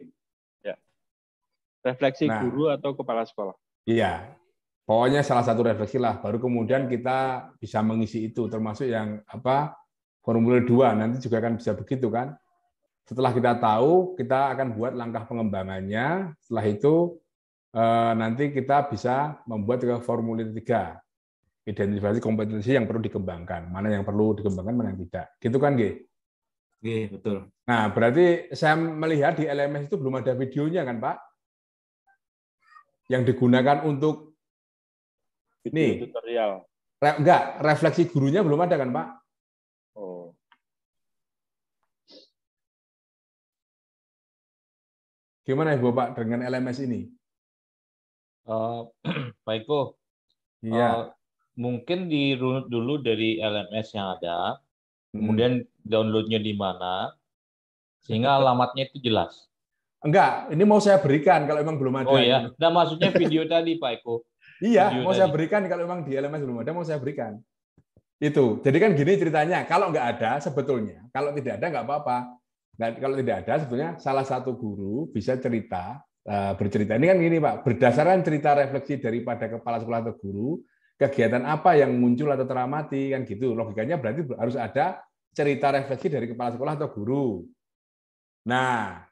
Ya. Refleksi guru atau kepala sekolah? Iya. Pokoknya salah satu refleksi lah, baru kemudian kita bisa mengisi itu, termasuk yang formulir 2, nanti juga akan bisa begitu kan. Setelah kita tahu, kita akan buat langkah pengembangannya, setelah itu nanti kita bisa membuat ke formulir 3, identifikasi kompetensi yang perlu dikembangkan, mana yang perlu dikembangkan, mana yang tidak. Gitu kan, G? Oke, betul. Nah, berarti saya melihat di LMS itu belum ada videonya kan, Pak? Yang digunakan untuk video tutorial. Enggak, refleksi gurunya belum ada kan, Pak? Oh. Gimana Ibu Bapak dengan LMS ini? Pak Eko, iya. Mungkin dirunut dulu dari LMS yang ada, kemudian downloadnya di mana, sehingga alamatnya itu jelas. Enggak, ini mau saya berikan kalau memang belum ada. Oh iya, nah maksudnya video tadi Pak Eko. Iya, mau saya berikan kalau memang di LMS belum ada, mau saya berikan. Itu. Jadi kan gini ceritanya, kalau nggak ada sebetulnya, kalau tidak ada nggak apa-apa. Nah, kalau tidak ada sebetulnya salah satu guru bisa bercerita. Ini kan gini Pak, berdasarkan cerita refleksi daripada kepala sekolah atau guru, kegiatan apa yang muncul atau teramati, kan gitu. Logikanya berarti harus ada cerita refleksi dari kepala sekolah atau guru. Nah,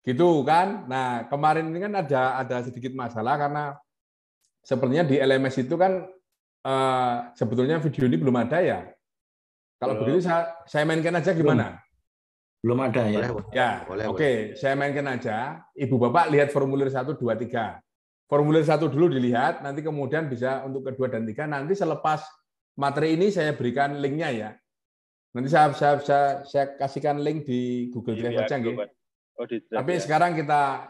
gitu kan. Nah, kemarin ini kan ada sedikit masalah karena sepertinya di LMS itu kan sebetulnya video ini belum ada ya. Kalau begitu saya mainkan aja gimana? Belum ada ya. Ya, oke. Saya mainkan aja. Ibu Bapak lihat formulir 1, 2, 3. Formulir 1 dulu dilihat, nanti kemudian bisa untuk kedua dan 3. Nanti selepas materi ini saya berikan linknya ya. Nanti saya kasihkan link di Google Drive aja nggih. Tapi sekarang kita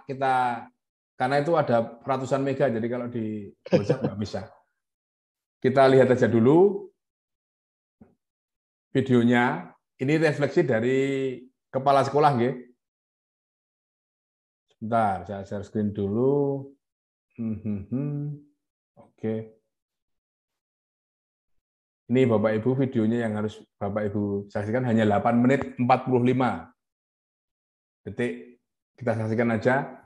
karena itu ada ratusan mega, jadi kalau di WhatsApp nggak bisa. Kita lihat aja dulu videonya. Ini refleksi dari kepala sekolah, nggih. Sebentar, saya share screen dulu. Oke. Ini Bapak Ibu videonya yang harus Bapak Ibu saksikan hanya 8 menit 45 detik. Kita saksikan aja.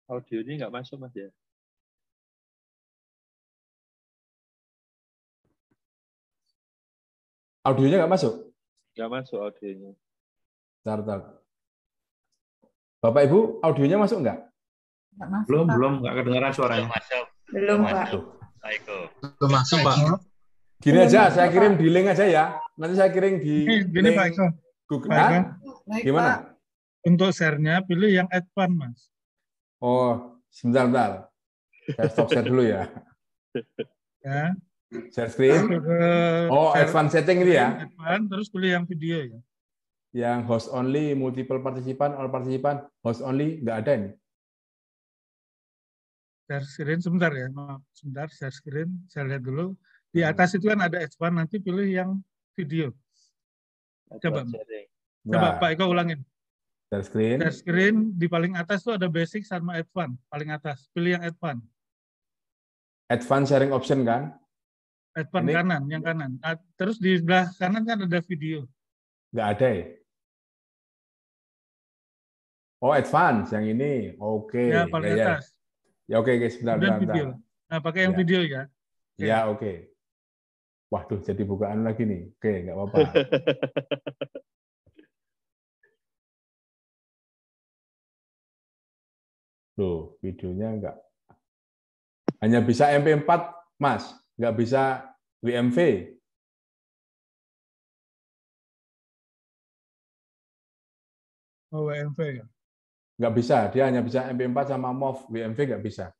Audio ini nggak masuk, Mas ya? Audionya nggak masuk? Nggak masuk audionya. Bentar. Bapak Ibu, audionya masuk nggak? Belum, nggak kedengaran suaranya. Belum, Pak. Belum masuk, Pak. Gini aja, saya kirim di link aja ya. Nanti saya kirim di Gini, link Pak Eko. Google. Gimana? Untuk share-nya pilih yang advance, Mas. Oh, sebentar. Saya stop share dulu ya. Ya. Share screen. Oh, advance setting ini ya. Advance, terus pilih yang video ya. Yang host only, multiple participan, all participan, host only nggak ada ini. share screen sebentar ya, maaf, sebentar share screen, saya lihat dulu. Di atas itu kan ada H1, nanti pilih yang video. Coba, Sharing. coba Pak Eko ulangin. Share screen. Share screen di paling atas itu ada basic sama advance, paling atas. Pilih yang advance. Advanced sharing option kan? Advance Ini- kanan, yang kanan. Terus di sebelah kanan kan ada video. Nggak ada ya? Oh, advance yang ini. Oke. Ya, paling Ya. atas. Ya, oke, sebentar, Kemudian bentar, video. bentar. Nah, pakai yang Ya. video ya. Oke. Ya, oke. Waduh, jadi bukaan lagi nih. Oke, nggak apa-apa. Loh, videonya nggak. Hanya bisa MP4, Mas. Nggak bisa WMV. Oh, WMV ya. Nggak bisa. Dia hanya bisa MP4 sama MOV. WMV nggak bisa.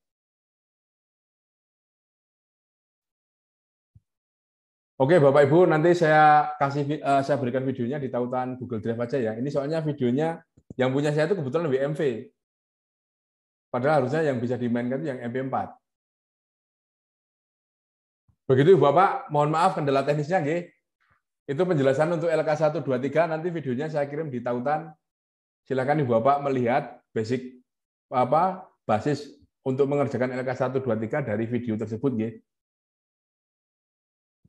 Oke, Bapak Ibu, nanti saya saya berikan videonya di tautan Google Drive aja ya. Ini soalnya videonya yang punya saya itu kebetulan WMV. Padahal harusnya yang bisa dimainkan itu yang MP4. Begitu Bapak, mohon maaf kendala teknisnya nggih. Itu penjelasan untuk LK123, nanti videonya saya kirim di tautan. Silakan Ibu Bapak melihat basic basis untuk mengerjakan LK123 dari video tersebut nggih.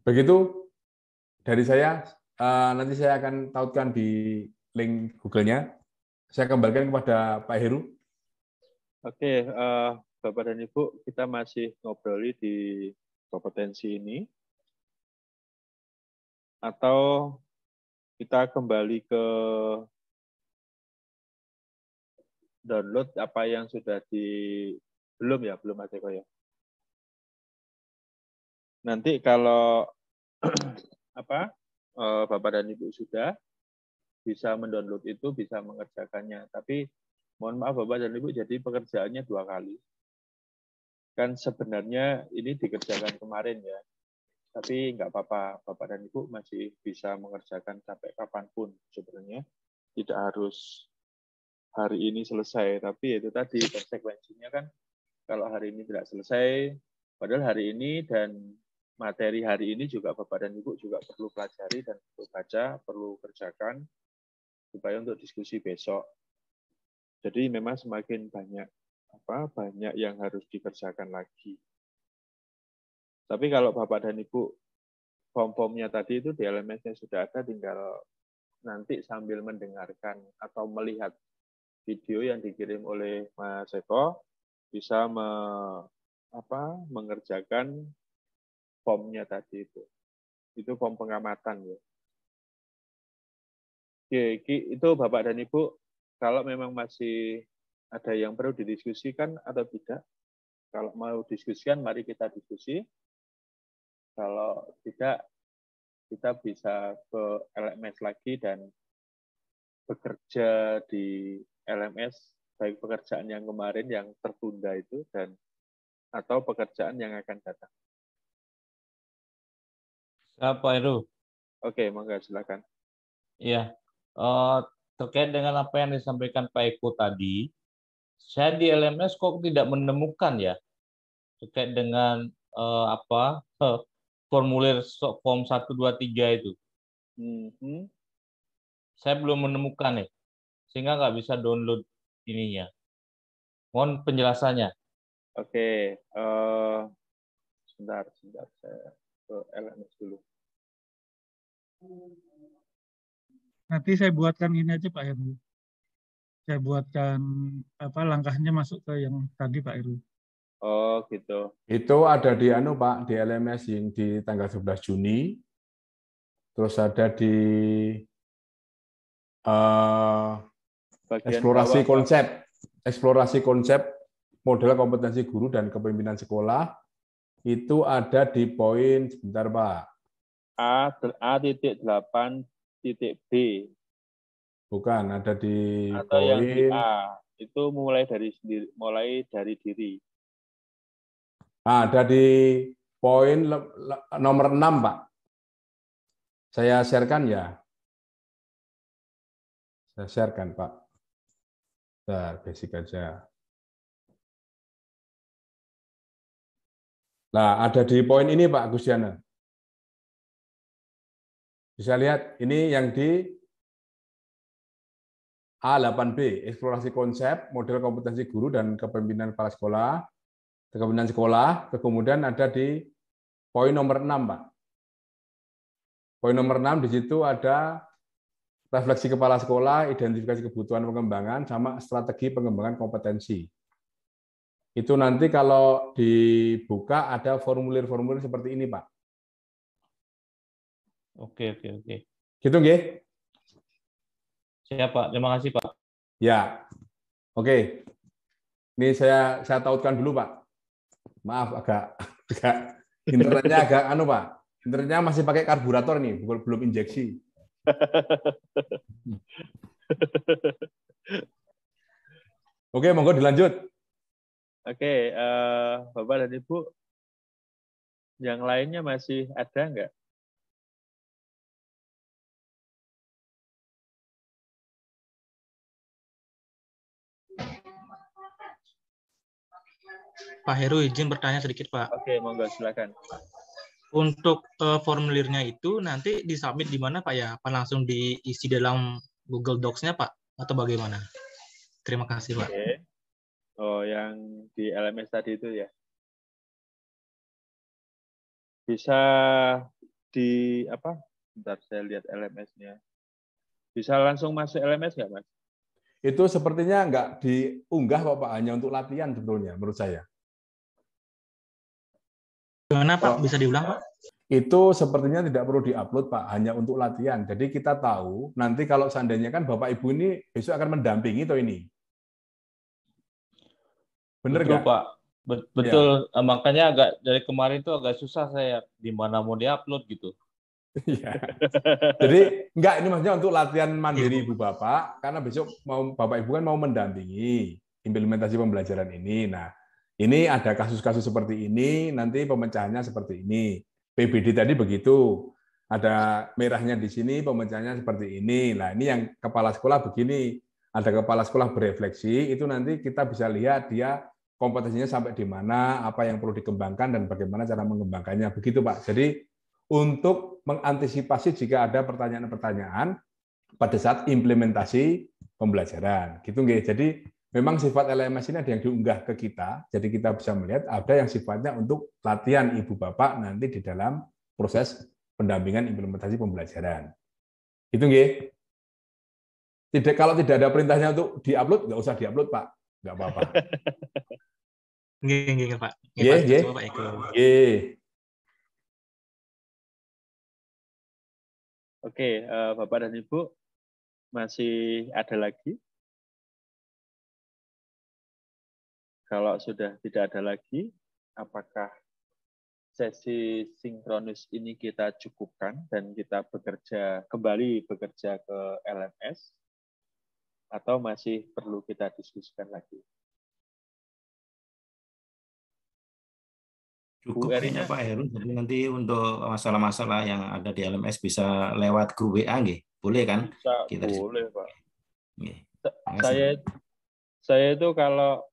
Begitu dari saya, nanti saya akan tautkan di link Google-nya. Saya kembalikan kepada Pak Heru. Oke, Bapak dan Ibu, kita masih ngobroli di kompetensi ini. Atau kita kembali ke download apa yang sudah belum Mas Eko ya. Nanti kalau Bapak dan Ibu sudah bisa mendownload itu, bisa mengerjakannya. Tapi mohon maaf Bapak dan Ibu, jadi pekerjaannya 2 kali. Kan sebenarnya ini dikerjakan kemarin ya. Tapi nggak apa-apa, Bapak dan Ibu masih bisa mengerjakan sampai kapanpun sebenarnya. Tidak harus hari ini selesai, tapi itu tadi konsekuensinya kan kalau hari ini tidak selesai, padahal hari ini dan materi hari ini juga Bapak dan Ibu juga perlu pelajari dan perlu baca, perlu kerjakan supaya untuk diskusi besok. Jadi memang semakin banyak yang harus dikerjakan lagi. Tapi kalau Bapak dan Ibu form-formnya tadi itu di LMS-nya sudah ada, tinggal nanti sambil mendengarkan atau melihat video yang dikirim oleh Mas Eko bisa mengerjakan formnya tadi itu. Itu form pengamatan ya. Oke, itu Bapak dan Ibu, kalau memang masih ada yang perlu didiskusikan atau tidak. Kalau mau diskusikan, mari kita diskusi. Kalau tidak, kita bisa ke LMS lagi dan bekerja di LMS, baik pekerjaan yang kemarin yang tertunda itu atau pekerjaan yang akan datang. Pak Heru. Oke, monggo silakan. Iya, terkait dengan apa yang disampaikan Pak Eko tadi, saya di LMS kok tidak menemukan ya terkait dengan formulir form 123 itu. Saya belum menemukan ya, sehingga nggak bisa download ininya. Mohon penjelasannya. Oke, sebentar saya ke LMS dulu. Nanti saya buatkan ini aja Pak Heru. Saya buatkan langkahnya masuk ke yang tadi Pak Heru. Oh, gitu. Itu ada di Pak, di LMS yang di tanggal 11 Juni. Terus ada di eksplorasi konsep model kompetensi guru dan kepemimpinan sekolah. Itu ada di poin, sebentar Pak. A.8.B. Bukan, ada di atau poin. Yang di A. Itu mulai dari diri. Ada di poin nomor 6, Pak. Saya sharekan ya. Saya sharekan, Pak. Basic aja. Nah, ada di poin ini Pak Gustiana. Bisa lihat, ini yang di A8B, eksplorasi konsep, model kompetensi guru dan kepemimpinan kepala sekolah, kepemimpinan sekolah, kemudian ada di poin nomor 6, Pak. Poin nomor 6 di situ ada refleksi kepala sekolah, identifikasi kebutuhan pengembangan, sama strategi pengembangan kompetensi. Itu nanti kalau dibuka ada formulir-formulir seperti ini, Pak. Oke. Gitu nggih? Siap, Pak. Terima kasih, Pak. Ya. Oke. Ini saya tautkan dulu, Pak. Maaf agak internetnya agak Pak. Internetnya masih pakai karburator nih, belum injeksi. Oke, monggo dilanjut. Oke, Bapak dan Ibu, yang lainnya masih ada nggak? Pak Heru izin bertanya sedikit, Pak. Oke, monggo silakan. Untuk formulirnya itu nanti disubmit di mana, Pak ya? Apa langsung diisi dalam Google Docs-nya, Pak? Atau bagaimana? Terima kasih, Pak. Oke. Oh, yang di LMS tadi itu ya. Bisa di apa? Bentar saya lihat LMS-nya. Bisa langsung masuk LMS nggak, Mas? Itu sepertinya nggak diunggah kok, Pak, hanya untuk latihan sebetulnya menurut saya. Gimana, Pak? Bisa diulang, Pak? Itu sepertinya tidak perlu diupload, Pak, hanya untuk latihan. Jadi kita tahu nanti kalau seandainya kan Bapak Ibu ini besok akan mendampingi toh ini. Bener Betul, nggak? Pak. Betul. Ya. Makanya agak dari kemarin itu agak susah saya di mana mau diupload gitu. Iya. Jadi enggak, ini maksudnya untuk latihan mandiri Ibu Bapak, karena besok mau Bapak Ibu kan mau mendampingi implementasi pembelajaran ini. Nah, ini ada kasus-kasus seperti ini, nanti pemecahannya seperti ini. PBD tadi begitu, ada merahnya di sini, pemecahannya seperti ini. Nah, ini yang kepala sekolah begini, ada kepala sekolah berefleksi, itu nanti kita bisa lihat dia kompetensinya sampai di mana, apa yang perlu dikembangkan, dan bagaimana cara mengembangkannya. Begitu, Pak. Jadi, untuk mengantisipasi jika ada pertanyaan-pertanyaan pada saat implementasi pembelajaran. Gitu nggih. Jadi memang sifat LMS ini ada yang diunggah ke kita, jadi kita bisa melihat ada yang sifatnya untuk latihan Ibu Bapak nanti di dalam proses pendampingan implementasi pembelajaran. Gitu nggih. Kalau tidak ada perintahnya untuk diupload, nggak usah diupload, Pak. Nggak apa-apa. Nggih, Pak. Nggih. Oke, Bapak dan Ibu, masih ada lagi? Kalau sudah tidak ada lagi, apakah sesi sinkronis ini kita cukupkan dan kita kembali bekerja ke LMS, atau masih perlu kita diskusikan lagi? Cukup kayaknya Pak Heru, jadi nanti untuk masalah-masalah yang ada di LMS bisa lewat grup WA, nggih? Boleh kan? Bisa, kita boleh, Pak. Nggih. Saya itu kalau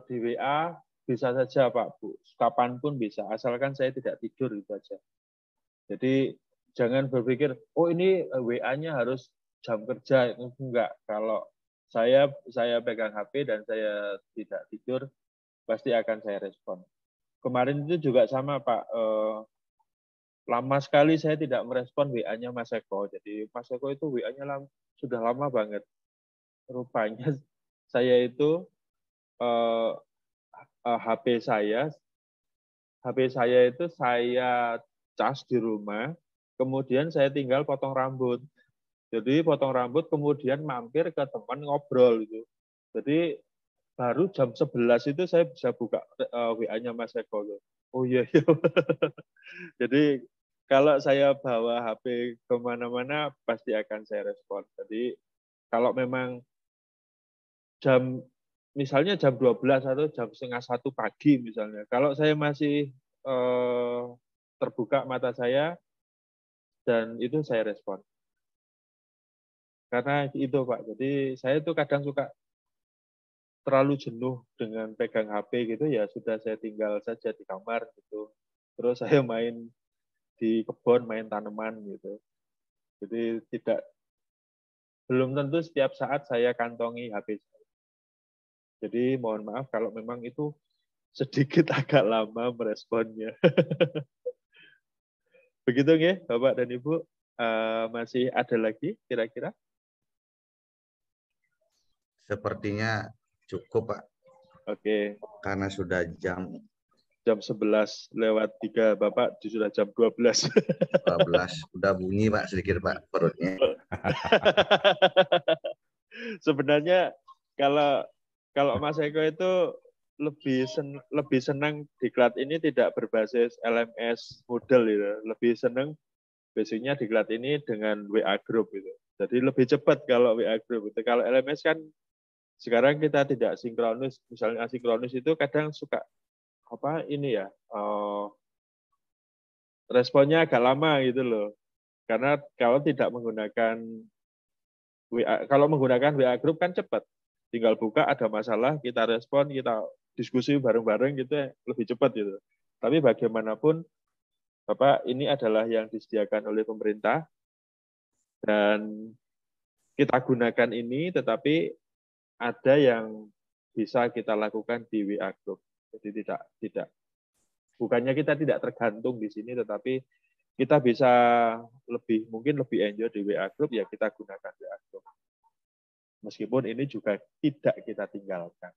di WA bisa saja, Pak, Bu. Kapanpun bisa, asalkan saya tidak tidur, itu aja. Jadi jangan berpikir, oh ini WA-nya harus jam kerja. Enggak. Kalau saya pegang HP dan saya tidak tidur, pasti akan saya respon. Kemarin itu juga sama, Pak. Lama sekali saya tidak merespon WA-nya Mas Eko. Jadi Mas Eko itu WA-nya sudah lama banget. Rupanya saya itu HP saya itu saya cas di rumah, kemudian saya tinggal potong rambut. Jadi potong rambut kemudian mampir ke teman ngobrol gitu. Jadi baru jam 11 itu saya bisa buka WA-nya Mas Eko. Oh iya. Jadi kalau saya bawa HP kemana-mana pasti akan saya respon. Jadi kalau memang misalnya jam 12 atau jam setengah 1 pagi misalnya, kalau saya masih terbuka mata saya, dan itu saya respon. Karena itu, Pak. Jadi saya itu kadang suka terlalu jenuh dengan pegang HP gitu, ya sudah saya tinggal saja di kamar gitu. Terus saya main di kebun, main tanaman gitu. Jadi belum tentu setiap saat saya kantongi HP saya. Jadi mohon maaf kalau memang itu sedikit agak lama meresponnya. Begitu ya, Bapak dan Ibu. Masih ada lagi kira-kira? Sepertinya cukup, Pak. Oke. Karena sudah jam 11:03, Bapak sudah jam 12. 12. Udah bunyi, Pak, sedikit, Pak, perutnya. Sebenarnya kalau Mas Eko itu lebih senang diklat ini tidak berbasis LMS model gitu. Lebih senang basicnya diklat ini dengan WA group gitu. Jadi lebih cepat kalau WA group itu. Kalau LMS kan sekarang kita tidak sinkronus, misalnya asinkronus itu kadang suka responnya agak lama gitu loh. Karena kalau tidak menggunakan kalau menggunakan WA group kan cepat. Tinggal buka, ada masalah, kita respon, kita diskusi bareng-bareng gitu lebih cepat gitu. Tapi bagaimanapun Bapak, ini adalah yang disediakan oleh pemerintah dan kita gunakan ini, tetapi ada yang bisa kita lakukan di WA group. Jadi bukannya kita tidak tergantung di sini, tetapi kita bisa mungkin lebih enjoy di WA group, ya kita gunakan WA group. Meskipun ini juga tidak kita tinggalkan.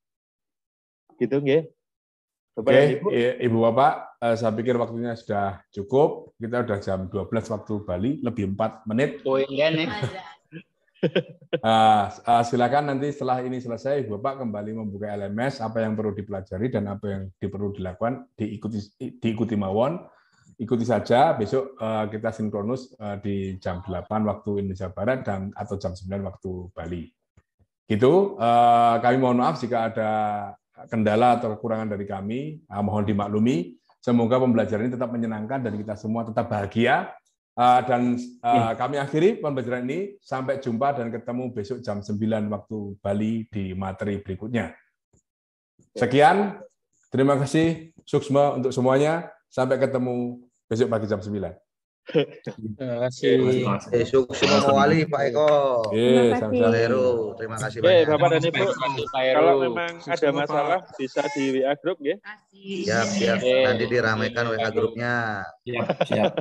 Gitu nggih? Oke, Ibu Bapak, saya pikir waktunya sudah cukup. Kita sudah jam 12 waktu Bali, lebih 4 menit. Silakan nanti setelah ini selesai, Ibu Bapak kembali membuka LMS, apa yang perlu dipelajari dan apa yang perlu dilakukan, diikuti mawon. Ikuti saja, besok kita sinkronus di jam 8 waktu Indonesia Barat atau jam 9 waktu Bali. Gitu, kami mohon maaf jika ada kendala atau kekurangan dari kami, mohon dimaklumi. Semoga pembelajaran ini tetap menyenangkan dan kita semua tetap bahagia. Dan kami akhiri pembelajaran ini. Sampai jumpa dan ketemu besok jam 9 waktu Bali di materi berikutnya. Sekian, terima kasih, suksma untuk semuanya. Sampai ketemu besok pagi jam 9. Terima kasih. Sukses mewali Pak Eko. Sama-sama. Terima kasih banyak. Bapak dan Ibu, kalau memang ada masalah bisa di WA group ya. Siap. Nanti diramaikan WA grupnya. Siap.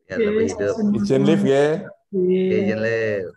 Ya, lebih hidup. Izin live ya. Izin live.